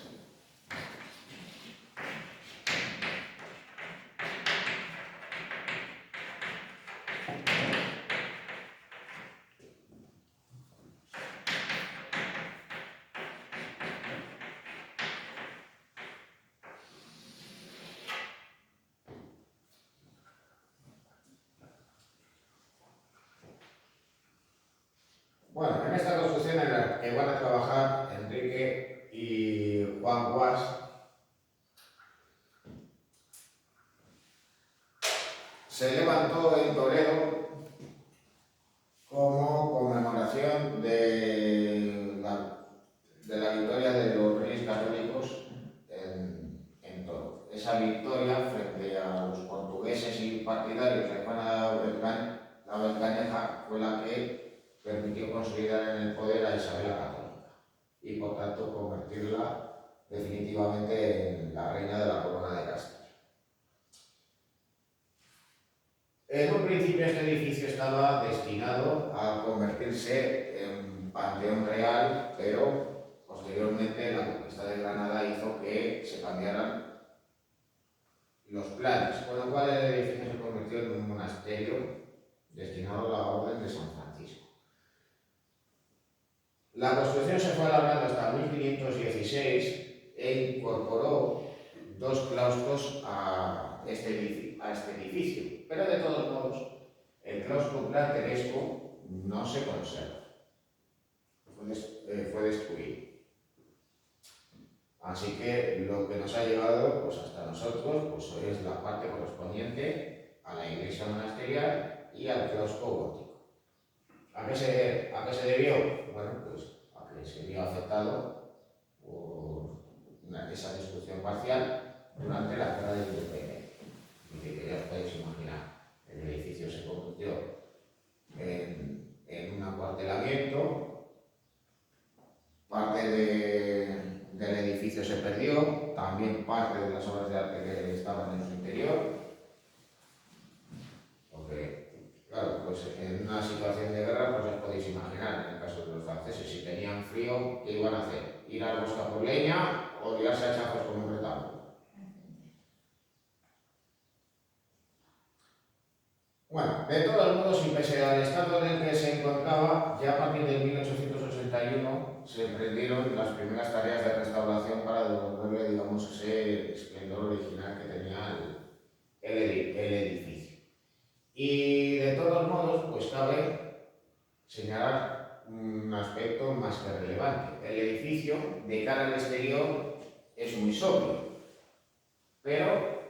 Bueno, en esta construcción en la que van a trabajar Enrique y Juan Guas, se levantó en Toledo como conmemoración de la victoria de los Reyes Católicos en Toro. Esa victoria frente a los portugueses y partidarios de Juana la Belcaneja fue la que permitió consolidar en el poder a Isabel la Católica y por tanto convertirla definitivamente en la reina de la corona de Castilla. En un principio este edificio estaba destinado a convertirse en panteón real, pero posteriormente la conquista de Granada hizo que se cambiaran los planes, con lo cual el edificio se convirtió en un monasterio destinado a la Orden de San Francisco. La construcción se fue alargando hasta 1516 e incorporó dos claustros a este edificio, pero de todos modos el claustro plateresco no se conserva, fue destruido. Así que lo que nos ha llegado pues, hasta nosotros pues, es la parte correspondiente a la iglesia monasterial y al claustro gótico. ¿A qué se debió? Bueno, pues a que se vio afectado por esa destrucción parcial durante la guerra de independencia. Y que ya os podéis imaginar, el edificio se convirtió en un acuartelamiento, parte del edificio se perdió, también parte de las obras de arte que estaban en su interior, porque claro, pues en una situación de guerra, pues os podéis imaginar, en el caso de los franceses, si tenían frío, ¿qué iban a hacer? ¿Ir al bosque por leña o liarse a chafos con un retablo? Bueno, de todos modos, y pese al estado en el que se encontraba, ya a partir de 1881 se emprendieron las primeras tareas de restauración para devolverle, digamos, ese esplendor original que tenía el edificio. Y de todos modos, pues cabe señalar un aspecto más que relevante. El edificio, de cara al exterior, es muy sobrio, pero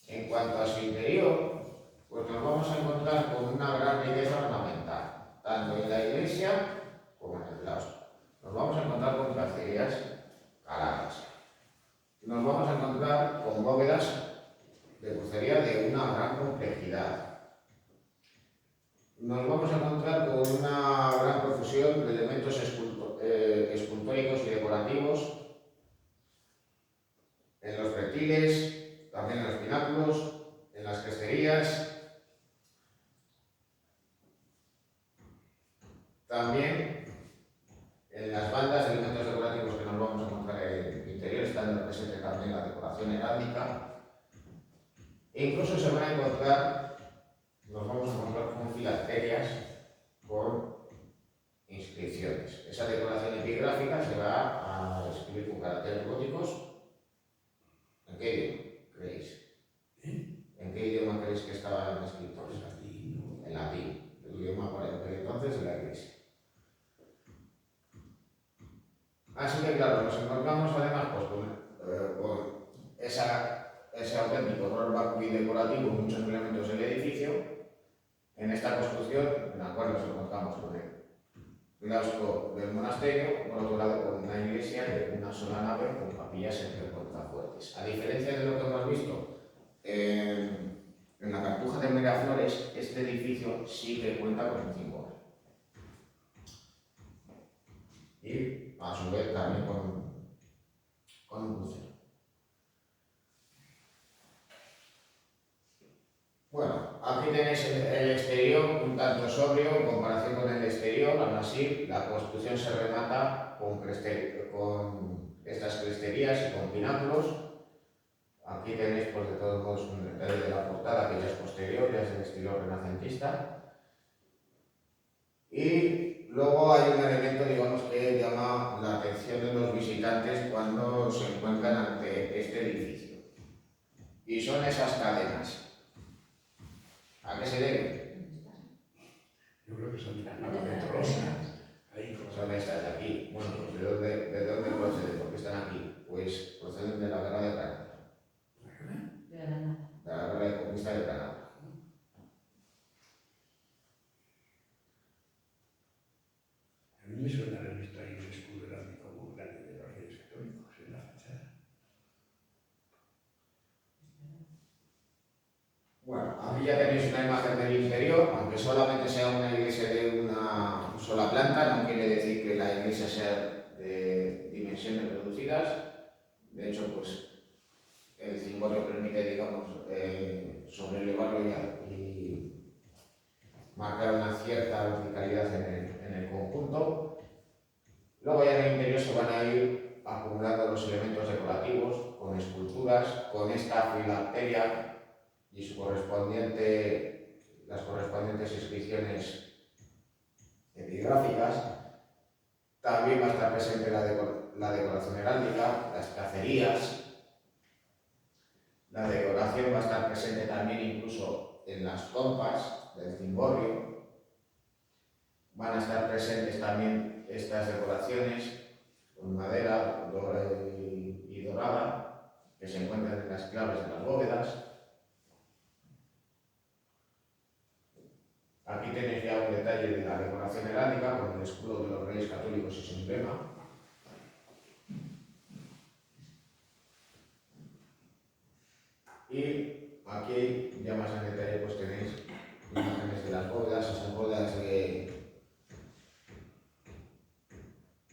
en cuanto a su interior, pues nos vamos a encontrar con una gran riqueza ornamental, tanto en la iglesia como en el claustro. Nos vamos a encontrar con tracerías caladas. Nos vamos a encontrar con bóvedas de crucería de una gran complejidad. Nos vamos a encontrar con una gran profusión de elementos escultóricos y decorativos en los pretiles, también en los pináculos, en las cresterías. También en las bandas de elementos decorativos que nos vamos a encontrar en el interior están presente también la decoración heráldica. E incluso se van a encontrar, nos vamos a encontrar con filacterias con inscripciones. Esa decoración epigráfica se va a escribir con caracteres góticos. ¿En qué idioma creéis? ¿En qué idioma creéis que estaban escritos? En latín. El idioma por entonces de la iglesia. Así que claro, nos encontramos además pues, con ese auténtico horror barroco y decorativo, muchos elementos del edificio. En esta construcción, en la cual nos encontramos con el claustro del monasterio, por otro lado con una iglesia de una sola nave con capillas entre contrafuertes. A diferencia de lo que hemos visto en la Cartuja de Miraflores, este edificio sí que cuenta con un cimborrio. Y a su vez también con un crucero. Bueno, aquí tenéis el exterior un tanto sobrio en comparación con el exterior. Aún así, la construcción se remata con estas cresterías y con pináculos. Aquí tenéis, pues, de todos modos, un detalle de la portada que ya es posterior, ya es del estilo renacentista. Y luego hay un elemento, digamos, que llama la atención de los visitantes cuando se encuentran ante este edificio. Y son esas cadenas. ¿A qué se debe? Yo creo que son las metrosas. Ahí Son estas de aquí. Bueno, pues ¿de dónde proceden? ¿Por qué están aquí? Pues proceden de la guerra de Granada. De Granada. De la guerra de conquista de Granada. A mí me suena haber visto ahí un escudo heráldico muy grande de los Reyes Católicos en la fachada. Bueno, aquí ya tenéis una imagen del interior, aunque solamente sea una iglesia de una sola planta, no quiere decir que la iglesia sea de dimensiones reducidas. De hecho, pues el cimborrio permite, digamos, sobrelevarlo y marcar una cierta verticalidad en el conjunto. Luego ya en el interior se van a ir acumulando los elementos decorativos con esculturas, con esta filacteria y las correspondientes inscripciones epigráficas. También va a estar presente la decoración heráldica, las cacerías. La decoración va a estar presente también incluso en las pompas del cimborrio. Van a estar presentes también estas decoraciones con madera y dorada que se encuentran en las claves de las bóvedas. Aquí tenéis ya un detalle de la decoración heráldica con el escudo de los Reyes Católicos y su emblema. Y aquí ya más en detalle pues tenéis imágenes de las bóvedas, esas bóvedas de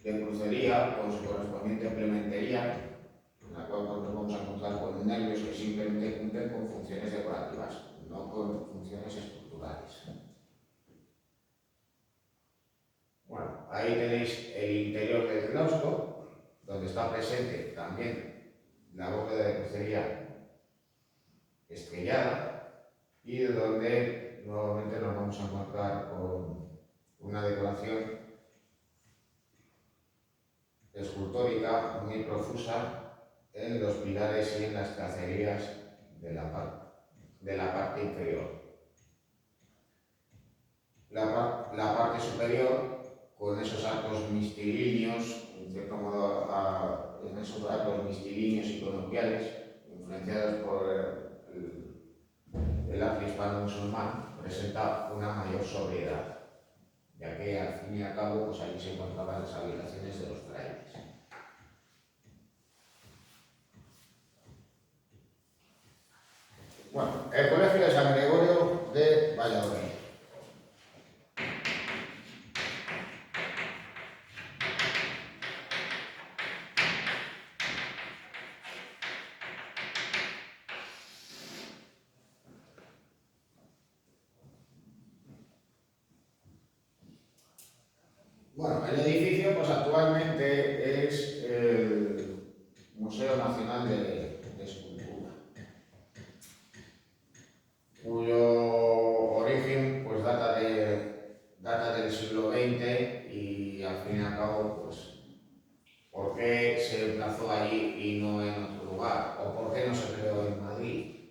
crucería con su correspondiente plementería, en la cual nos vamos a encontrar con nervios que simplemente cumplen con funciones decorativas, no con funciones estructurales. Bueno, ahí tenéis el interior del claustro, donde está presente también la bóveda de crucería estrellada y donde nuevamente nos vamos a encontrar con una decoración escultórica muy profusa en los pilares y en las tracerías de la parte inferior. La parte superior, con esos arcos mistilíneos, en cierto modo en esos arcos mistilíneos y conopiales, influenciados por el arte hispano-musulmán, presenta una mayor sobriedad, ya que al fin y al cabo pues allí se encontraban las habitaciones de los frailes. Bueno, el Colegio de San Gregorio de Valladolid. Bueno, el edificio pues actualmente es el Museo Nacional de Escultura, cuyo origen pues data del siglo XX y al fin y al cabo pues ¿por qué se emplazó allí y no en otro lugar? ¿O por qué no se creó en Madrid?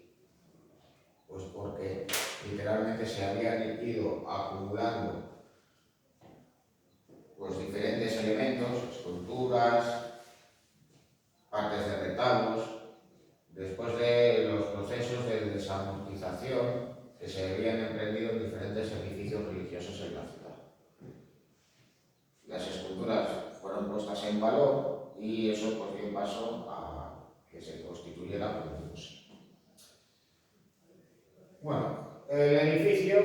Pues porque literalmente se habían ido acumulando pues diferentes elementos, esculturas, partes de retablos, después de los procesos de desamortización que se habían emprendido en diferentes edificios religiosos en la ciudad. Las esculturas fueron puestas en valor y eso pues dio paso a que se constituyera como un museo. Bueno, el edificio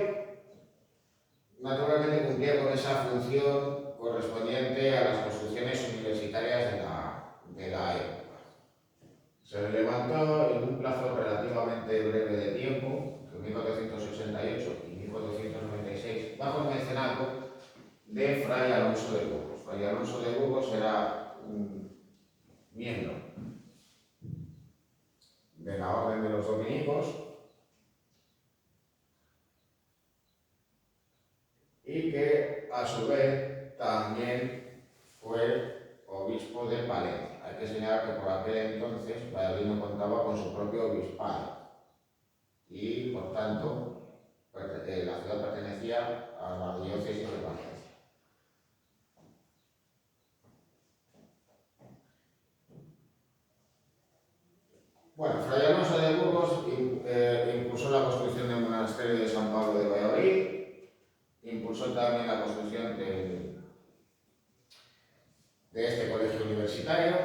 naturalmente cumplía con esa función correspondiente a las construcciones universitarias de la época. Se levantó en un plazo relativamente breve de tiempo, entre 1488 y 1496, bajo el mecenazgo de Fray Alonso de Burgos. Fray Alonso de Burgos era un miembro de la Orden de los Dominicos y que a su vez también fue obispo de Palencia. Hay que señalar que por aquel entonces Valladolid no contaba con su propio obispado y por tanto la ciudad pertenecía a la diócesis de Palencia. Bueno, Fray Alonso de Burgos impulsó la construcción del monasterio de San Pablo de Valladolid, impulsó también la construcción de este colegio universitario,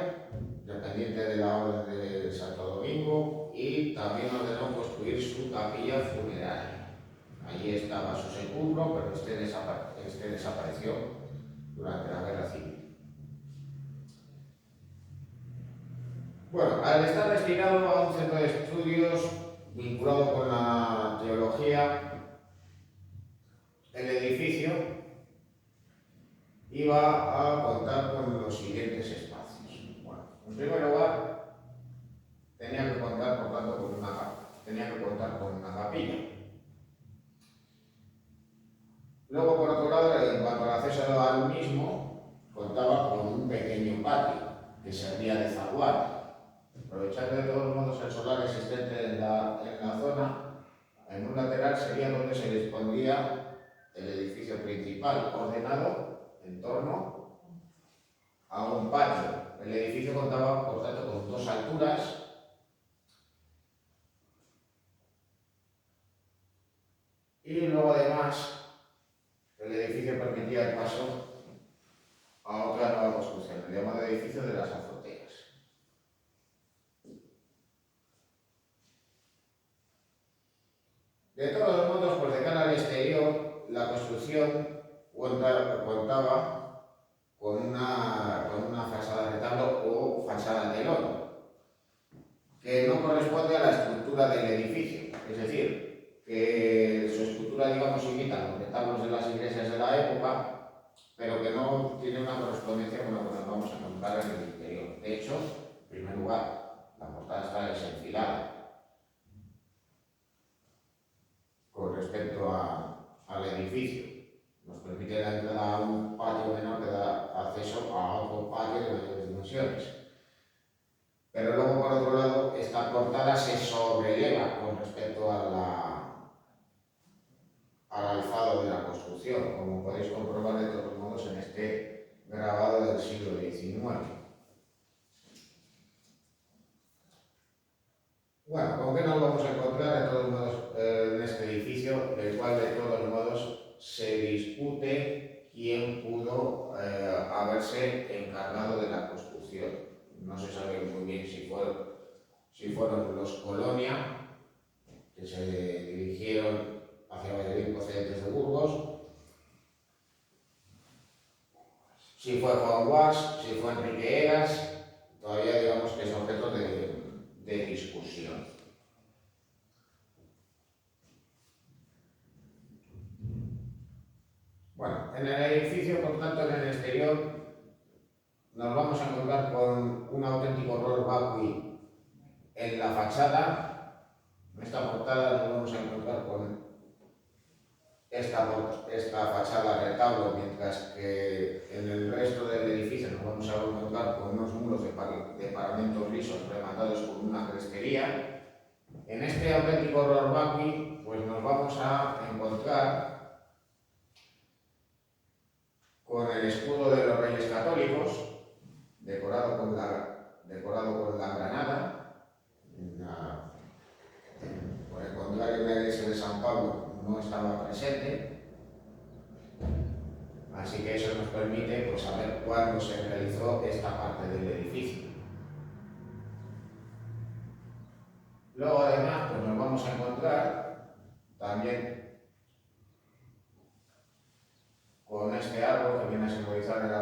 dependiente de la Orden de Santo Domingo, y también ordenó construir su capilla funeraria. Allí estaba su sepulcro, pero este desapareció durante la Guerra Civil. Bueno, al estar destinado a un centro de estudios vinculado con la teología, el edificio iba a contar con los siguientes espacios. Bueno, en primer lugar, tenía que contar, por tanto, con una capilla. Luego, por otro lado, en cuanto al acceso al mismo, contaba con un pequeño patio que servía de zaguán. Aprovechando de todos modos el solar existente en la zona, en un lateral sería donde se dispondría el edificio principal, ordenado en torno a un patio. El edificio contaba, por tanto, con dos alturas y luego además el edificio permitía el paso a otra nueva construcción, el llamado edificio de las azoteas. De todos modos, pues de cara al exterior, la construcción contaba con una fachada de retablo o fachada de telón, que no corresponde a la estructura del edificio. Es decir, que su estructura, digamos, imita los retablos de las iglesias de la época, pero que no tiene una correspondencia con lo que nos vamos a encontrar en el interior. De hecho, en primer lugar, la portada está desenfilada con respecto a pero luego por otro lado esta portada se sobreleva con respecto al alzado de la construcción, como podéis comprobar de todos modos en este grabado del siglo XIX. Bueno, ¿con qué nos vamos a encontrar de todos modos en este edificio, del cual de todos modos se discute quién pudo haberse encargado de la construcción? No se sabe muy bien si fueron los Colonia, que se dirigieron hacia Valladolid procedentes de Burgos, si fue Juan Guas, si fue Enrique Eras, todavía digamos que es objeto de discusión. Bueno, en el edificio, por tanto, en el exterior, nos vamos a encontrar con un auténtico horror vacui en la fachada. En esta portada nos vamos a encontrar con esta fachada retablo, mientras que en el resto del edificio nos vamos a encontrar con unos muros de paramentos lisos rematados con una crestería. En este auténtico horror vacui, pues nos vamos a encontrar con el escudo de los Reyes Católicos, decorado con la granada. Por el contrario, la iglesia de San Pablo no estaba presente, así que eso nos permite pues, saber cuándo se realizó esta parte del edificio. Luego además pues, nos vamos a encontrar también con este árbol que viene a simbolizar el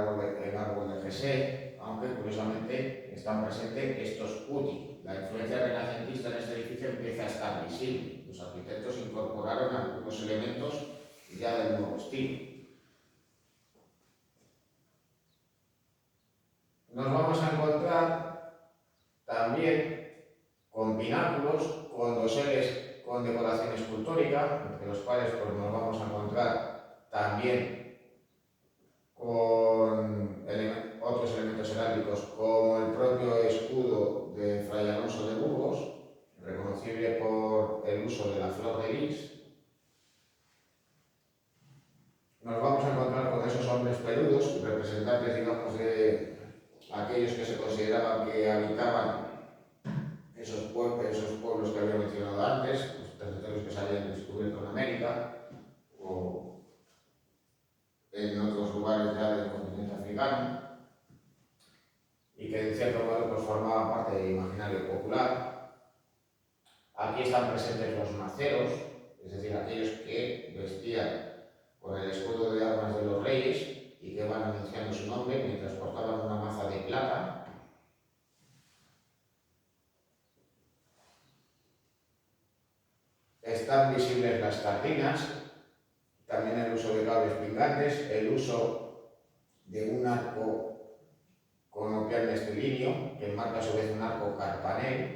árbol de Jesé, aunque curiosamente están presentes estos putti. La influencia renacentista en este edificio empieza a estar visible. Los arquitectos incorporaron algunos elementos ya del nuevo estilo. Nos vamos a encontrar también con pináculos, con doseles con decoración escultórica, entre los cuales pues, nos vamos a encontrar también con otros elementos heráldicos como el propio escudo de Fray Alonso de Burgos, reconocible por el uso de la flor de lis. Nos vamos a encontrar con esos hombres peludos, representantes, digamos, de aquellos que se consideraban que habitaban esos pueblos que había mencionado antes, los territorios que se habían descubierto en América o en otros lugares ya del continente africano, y que en cierto modo pues, formaban parte del imaginario popular. Aquí están presentes los maceros, es decir, aquellos que vestían con el escudo de armas de los reyes y que van anunciando su nombre mientras portaban una maza de plata. Están visibles las tardinas, también el uso de cables pingantes, el uso de un arco conopial estilíneo que enmarca a su vez un arco carpanel.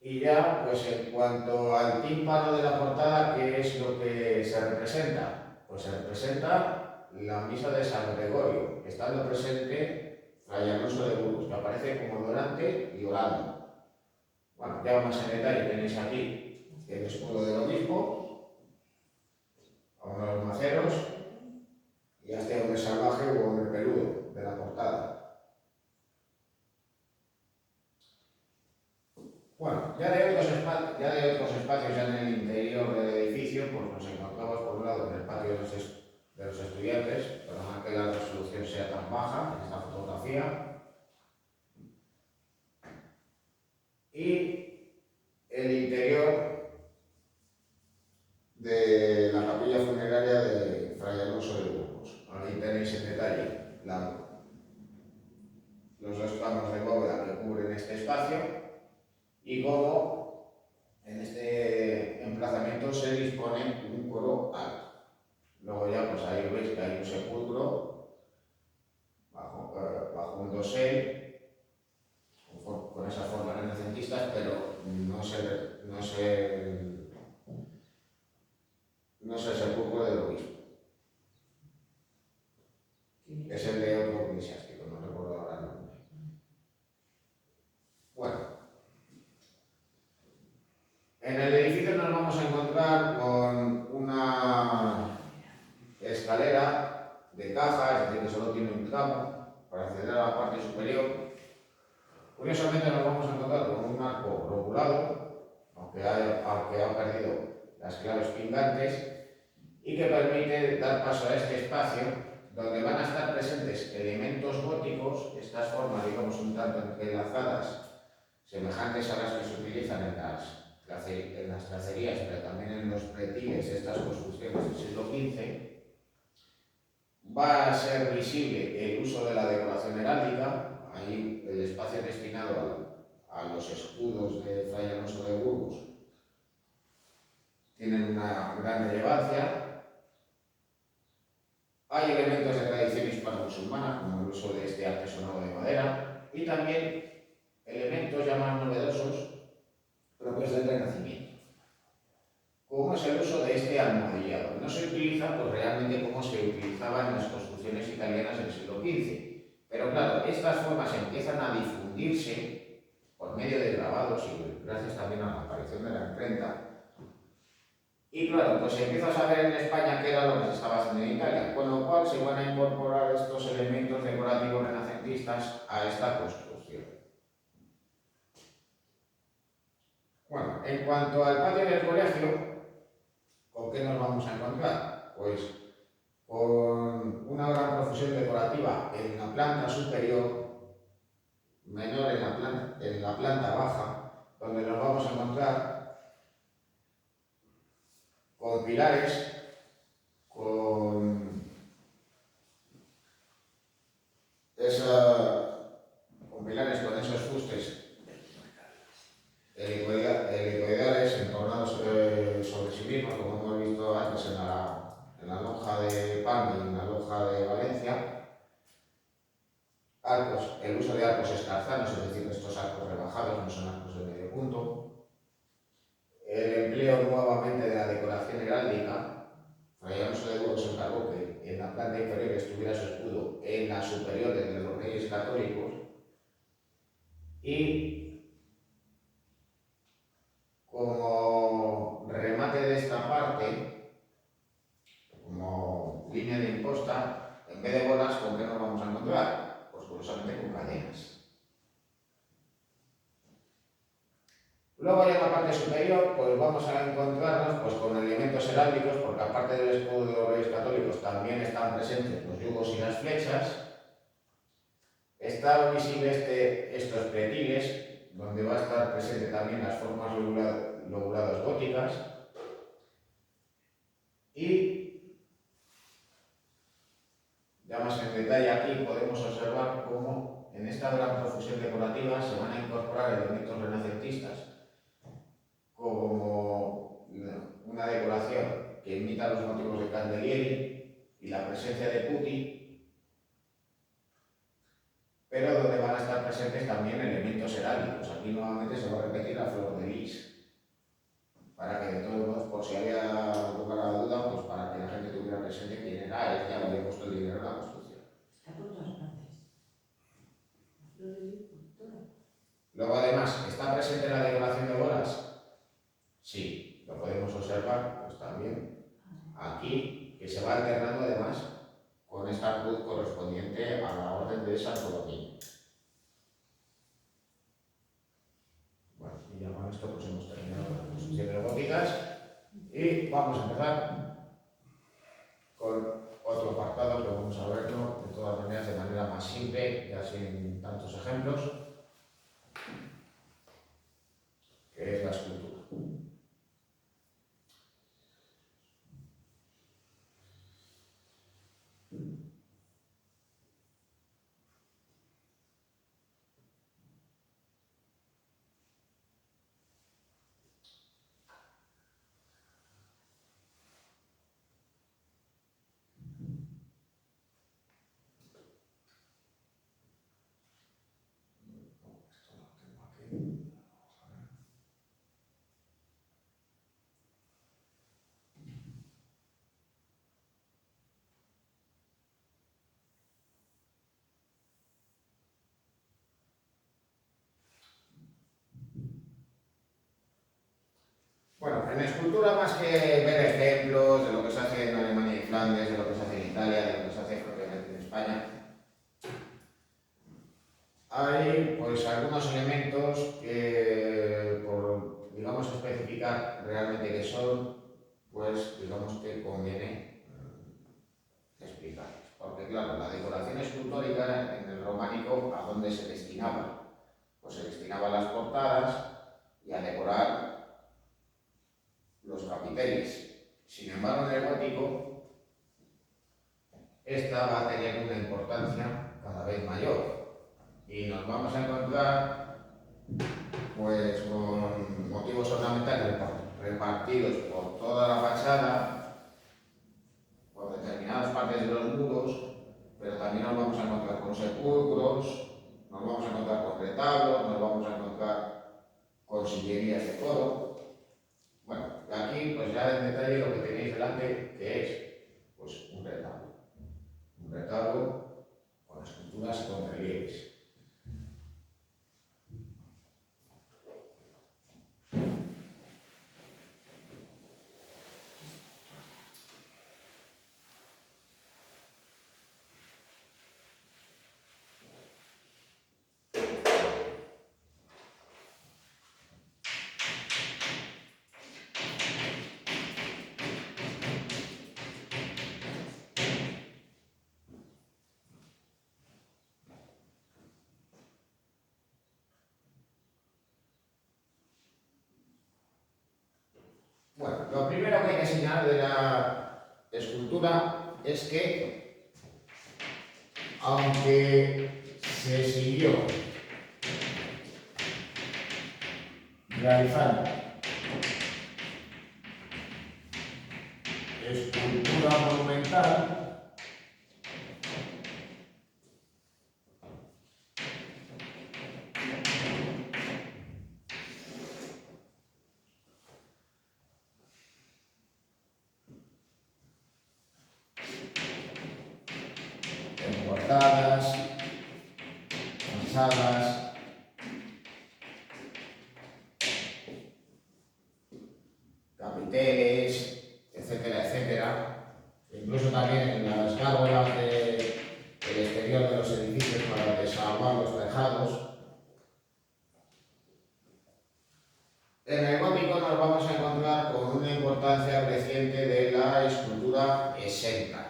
Y ya, pues en cuanto al tímpano de la portada, ¿qué es lo que se representa? Pues se representa la misa de San Gregorio, estando presente Fray Alonso de Burgos, que aparece como donante y orando. Bueno, ya más en detalle tenéis aquí el escudo del obispo, a uno de los maceros, y a este hombre salvaje o hombre peludo de la portada. Bueno, ya de otros espacios ya en el interior del edificio, pues nos encontramos por un lado en el patio de los estudiantes, perdonad que la resolución sea tan baja en esta fotografía, y el interior de la capilla funeraria de Fray Alonso de Burgos. Aquí tenéis en detalle los dos tramos de bóveda que cubren este espacio y cómo en este emplazamiento se dispone un coro alto. Luego ya pues ahí veis que hay un sepulcro bajo un dosel con esas formas renacentistas, pero no es el sepulcro del obispo. que permite dar paso a este espacio donde van a estar presentes elementos góticos, estas formas, digamos, un tanto entrelazadas, semejantes a las que se utilizan en las tracerías, pero también en los pretiles de estas construcciones del siglo XV. Va a ser visible el uso de la decoración heráldica, ahí el espacio destinado a los escudos de Fray Alonso de Burgos tienen una gran relevancia. Hay elementos de tradición hispano-musulmana, como el uso de este artesonado de madera, y también elementos ya más novedosos propios del Renacimiento, como es el uso de este almohadillado. No se utiliza pues, realmente como se utilizaba en las construcciones italianas del siglo XV, pero claro, estas formas empiezan a difundirse por medio de grabados y gracias también a la aparición de la imprenta. Y claro, pues se empieza a saber en España qué era lo que se estaba haciendo en Italia, con lo cual se van a incorporar estos elementos decorativos renacentistas a esta construcción. Bueno, en cuanto al patio del colegio, ¿con qué nos vamos a encontrar? Pues con una gran profusión decorativa en la planta superior, menor en la planta baja, donde nos vamos a encontrar con pilares, con esos fustes helicoidales entornados sobre sí mismos, como hemos visto antes en la lonja de Pan y en la lonja de Valencia. Arcos, el uso de arcos escarzanos, es decir, estos arcos rebajados, no son arcos de medio punto. El empleo nuevamente de la decoración heráldica. Fray Alonso de Burgos se encargó que en la planta inferior estuviera su escudo, en la superior de los Reyes Católicos, y como remate de esta parte, como línea de imposta, en vez de bolas, ¿con qué nos vamos a encontrar? Pues curiosamente con cadenas. Luego ya en la parte superior pues vamos a encontrarnos pues, con elementos heráldicos, porque aparte del escudo de los Reyes Católicos también están presentes los yugos y las flechas. Está visible estos pretiles, donde va a estar presente también las formas lobuladas góticas. Y ya más en detalle aquí podemos observar cómo en esta gran profusión decorativa se van a incorporar elementos renacentistas, como una decoración que imita los motivos de Candelieri y la presencia de putti, pero donde van a estar presentes también elementos heráldicos. Aquí nuevamente se va a repetir la flor de lis, para que de todos modos, por si había lugar a la duda, pues para que la gente tuviera presente quién era el que había puesto el dinero en la construcción. Está por todas partes. Luego además, ¿está presente la decoración de bolas? Sí, lo podemos observar pues también aquí, que se va alternando además con esta cruz correspondiente a la orden de Santo Domingo. Bueno, y ya con esto pues hemos terminado las construcciones góticas y vamos a empezar con otro apartado que vamos a verlo de todas maneras de manera más simple, ya sin tantos ejemplos, que es la escultura. Bueno, en escultura, más que ver ejemplos de lo que se hace en Alemania y Flandes, de lo que se hace en Italia, de lo que se hace propiamente en España, hay pues algunos elementos que, por digamos especificar realmente qué son, pues digamos que conviene esta va a tener una importancia cada vez mayor y nos vamos a encontrar pues con motivos ornamentales repartidos por toda la fachada, por determinadas partes de los muros, pero también nos vamos a encontrar con sepulcros, nos vamos a encontrar con retablos, nos vamos a encontrar con sillerías de coro. Bueno, aquí pues ya en detalle lo que tenéis delante, que es pues un retablo con esculturas y con relieves. Bueno, lo primero que hay que señalar de la escultura es que, aunque se siguió realizando escultura monumental, portadas, manchadas, capiteles, etcétera, etcétera. Incluso también en las gárgolas del exterior de los edificios para desaguar los tejados. En el gótico nos vamos a encontrar con una importancia creciente de la escultura exenta.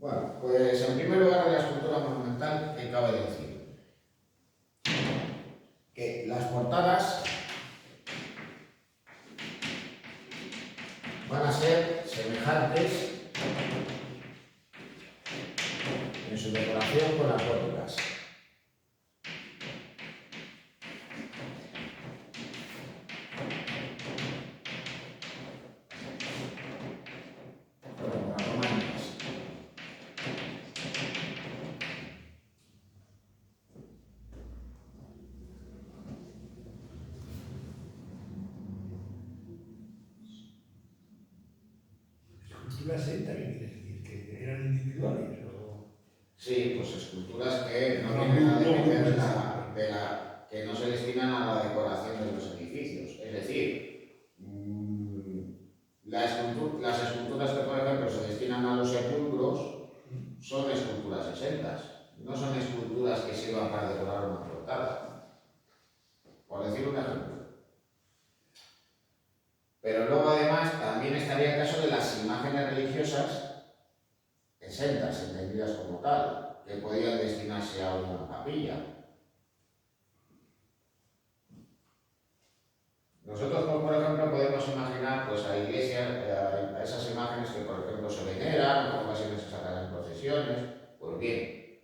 Bueno, pues en primer lugar de la escultura monumental, ¿qué cabe decir? Que las portadas van a ser semejantes en su decoración con las góticas. Esculturas también quiere decir que eran individuales o... Sí, pues esculturas que no tienen nada que ver que no se destinan a la decoración de los edificios. Es decir, las esculturas que, por ejemplo, se destinan a los sepulcros son esculturas exentas, no son esculturas que sirvan para decorar una portada, por decir un ejemplo. Pero luego además también estaría el caso de las imágenes religiosas exentas, entendidas como tal, que podían destinarse a una capilla. Nosotros, por ejemplo, podemos imaginar pues, a iglesias, a esas imágenes que, por ejemplo, se veneran, o en ocasiones se sacan en procesiones. Pues bien,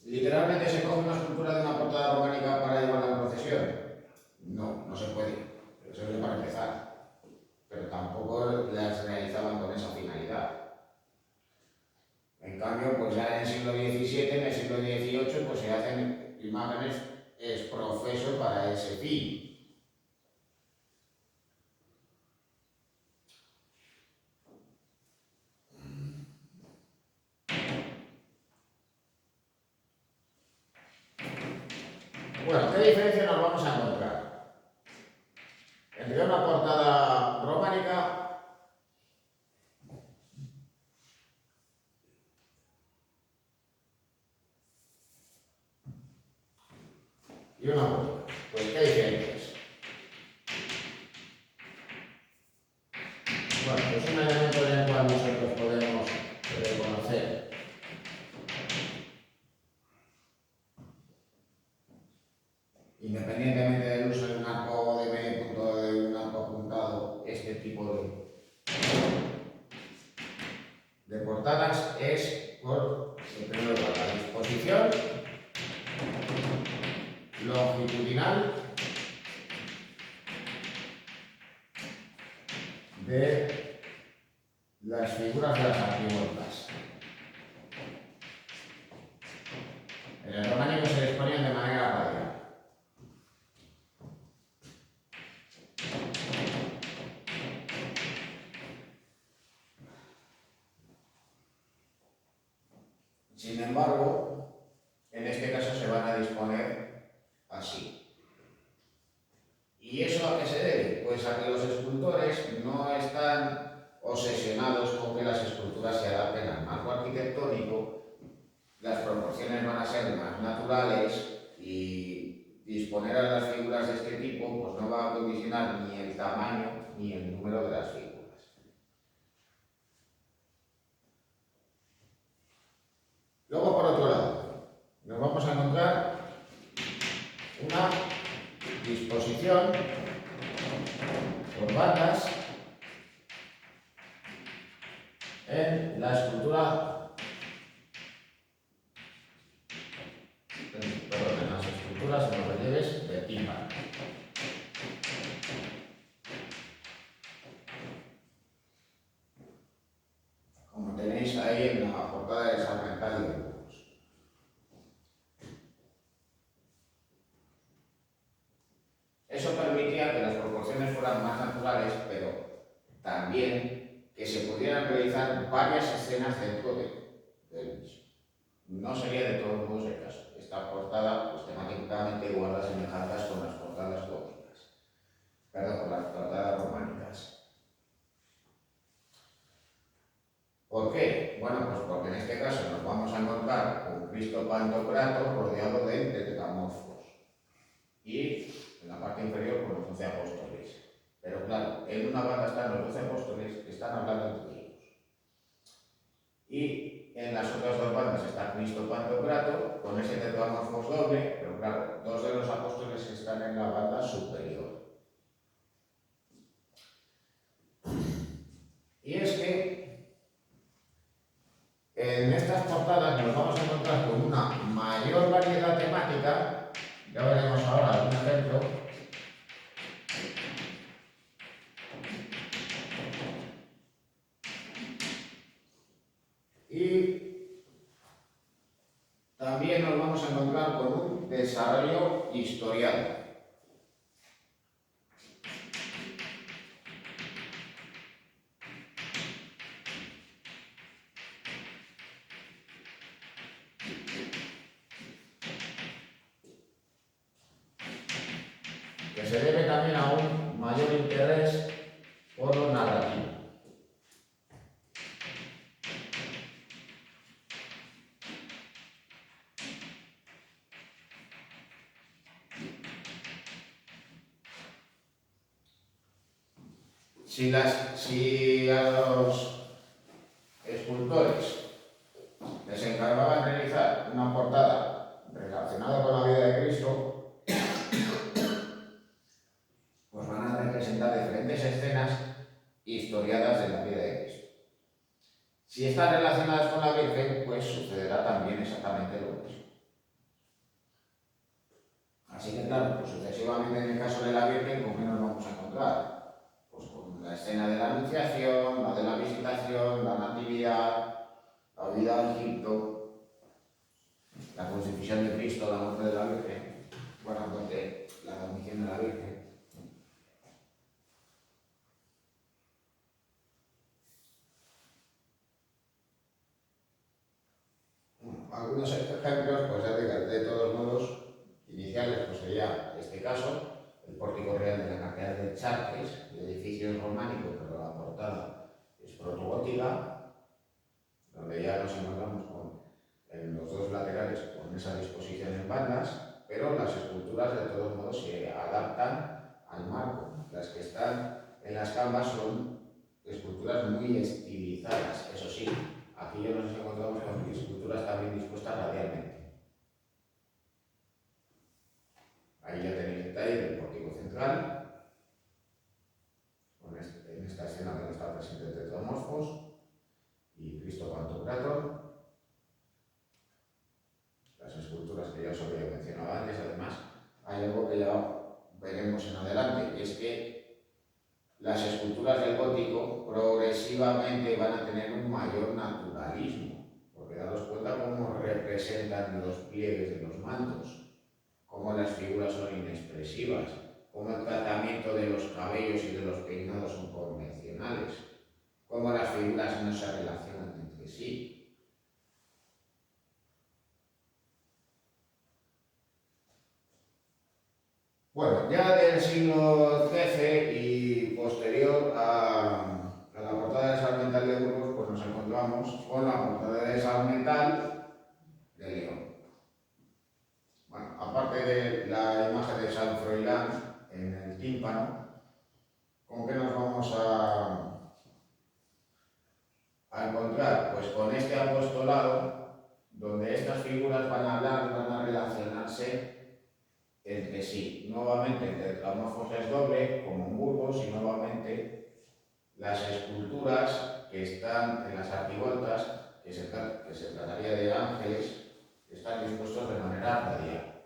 ¿literalmente se coge una escultura de una portada románica para llevarla en procesión? No, no se puede. Eso es para empezar. Pero tampoco las realizaban con esa finalidad. En cambio, pues ya en el siglo XVII, en el siglo XVIII, pues se hacen imágenes exprofeso para ese fin. Bueno, ¿qué diferencia nos vamos a encontrar entre una portada románica y una gótica. Pues, ¿qué diferencias? Bueno, es un elemento en el cual nosotros podemos reconocer independientemente del uso de un arco de medio punto o de un arco apuntado, este tipo de portadas es por, en primer lugar, la disposición longitudinal de las figuras de las arquivoltas. En el románico se disponían de manera radial. Sin embargo, en este caso se van a disponer así. ¿Y eso a qué se debe? Pues a que los escultores no están obsesionados con que las esculturas se adapten al marco arquitectónico, las proporciones van a ser más naturales y disponer a las figuras de este tipo pues no va a condicionar ni el tamaño ni el número de las figuras. Luego, por otro lado, nos vamos a encontrar una disposición por bandas en la escultura, perdón, en las esculturas, en los relieves de tímpano. Como tenéis ahí en la portada de Sarmental y de Burgos. Eso permitía que las proporciones fueran más naturales, pero también que se pudieran realizar varias escenas dentro del mismo. No sería de todos modos el caso. Esta portada pues, temáticamente guarda semejanzas con las portadas góticas, perdón, con las portadas románicas. ¿Por qué? Bueno, pues porque en este caso nos vamos a encontrar con Cristo Pantocrator rodeado de tetragramorfos y en la parte inferior con los 12 apóstoles. Pero claro, en una banda están los 12 apóstoles que están hablando entre ellos. Y en las otras dos bandas está Cristo Pantocrator con ese tetragramorfos doble, pero claro, dos de los apóstoles están en la banda superior. Y es que en estas portadas nos vamos a encontrar con una mayor variedad temática, ya veremos ahora algún ejemplo. Y también nos vamos a encontrar con un desarrollo historial. Que se debe también a un mayor interés por lo narrativo. Si a los escultores les encargaban realizar una portada relacionada con la vida de Cristo, pues van a representar diferentes escenas historiadas de la vida de Cristo. Si están relacionadas con la Virgen, pues sucederá también exactamente lo mismo. Así que claro, pues sucesivamente en el caso de la Virgen, ¿con qué nos vamos a encontrar? Pues con la escena de la Anunciación, la de la Visitación, la Natividad, la huida a Egipto, la crucifixión de Cristo, la muerte de la Virgen, bueno, pues la dormición de la Virgen. Algunos ejemplos, pues ya de todos modos, iniciales, pues sería este caso, el pórtico real de la Catedral de Chartres, el edificio es románico, pero la portada es protogótica, donde ya nos encontramos en los dos laterales con esa disposición en bandas. pero las esculturas de todos modos se adaptan al marco. Las que están en las canvas son esculturas muy estilizadas, eso sí, aquí ya nos encontramos con esculturas también dispuestas radialmente. Ahí ya tenéis detalle del pórtico central, en esta escena donde está presente el Tetramorfos y Cristo Pantocrator. Las esculturas que ya os había mencionado antes. Además, hay algo que ya veremos en adelante, que es que las esculturas del gótico progresivamente van a tener un mayor naturalismo, porque daros cuenta cómo representan los pliegues de los mantos, cómo las figuras son inexpresivas, cómo el tratamiento de los cabellos y de los peinados son convencionales, cómo las figuras no se relacionan entre sí. Bueno, ya del siglo XIII y posterior a la portada de Sarmental de Burgos, pues nos encontramos con la portada de Sarmental de León. Bueno, aparte de la imagen de San Froilán en el tímpano, ¿con qué nos vamos a encontrar? Pues con este apostolado, donde estas figuras van a hablar, van a relacionarse entre sí. Nuevamente el Tetramorfos es doble, como en Burgos, y nuevamente las esculturas que están en las arquivoltas, que se trataría de ángeles, están dispuestos de manera radial.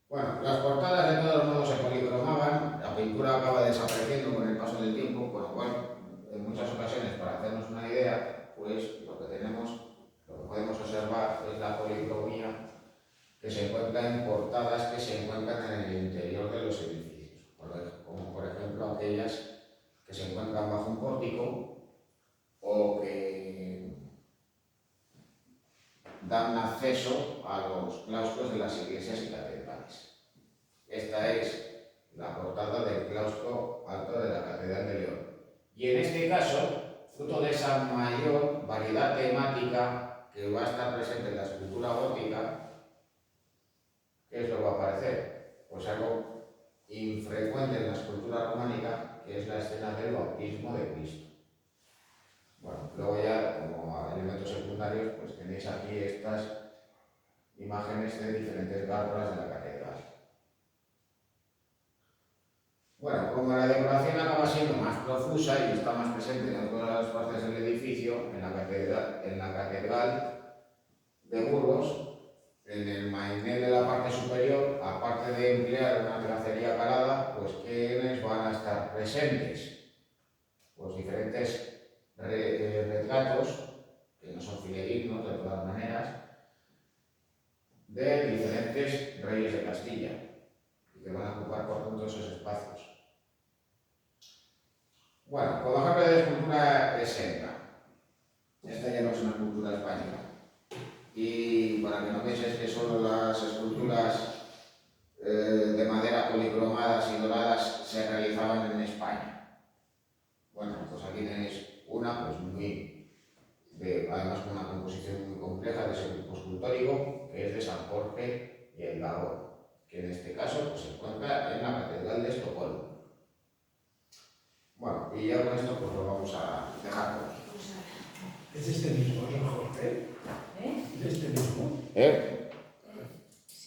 Bueno, las portadas de todos modos se policromaban, la pintura acaba desapareciendo con el paso del tiempo, con lo cual en muchas ocasiones, para hacernos una idea, pues lo que podemos observar es la policromía que se encuentra en portadas que se encuentran en el interior de los edificios, como por ejemplo aquellas que se encuentran bajo un pórtico o que dan acceso a los claustros de las iglesias y catedrales. Esta es la portada del claustro alto de la Catedral de León. Y en este caso, fruto de esa mayor variedad temática que va a estar presente en la escultura gótica, ¿qué es lo que va a aparecer? Pues algo infrecuente en la escultura románica, que es la escena del bautismo de Cristo. Bueno, luego ya, como elementos secundarios, pues tenéis aquí estas imágenes de diferentes gárgolas de la catedral. Bueno, como la decoración acaba siendo más profusa y está más presente en todas las partes del edificio, en la catedral de Burgos, en el mainel de la parte superior, aparte de emplear una tracería calada, pues ¿quiénes van a estar presentes? Pues diferentes retratos, que no son fidedignos de todas maneras, de diferentes reyes de Castilla, y que van a ocupar por tanto esos espacios. Bueno, como ejemplo de escultura exenta, esta ya no es una escultura española. Y para que no penséis que solo las esculturas de madera policromadas y doradas se realizaban en España. Bueno, pues aquí tenéis una, pues además con una composición muy compleja de ese grupo escultórico, que es de San Jorge y el Dragón, que en este caso pues, se encuentra en la Catedral de Estocolmo. Bueno, y ya con esto pues lo vamos a dejar por aquí. Es este mismo, San Jorge. ¿Eh? Es este mismo.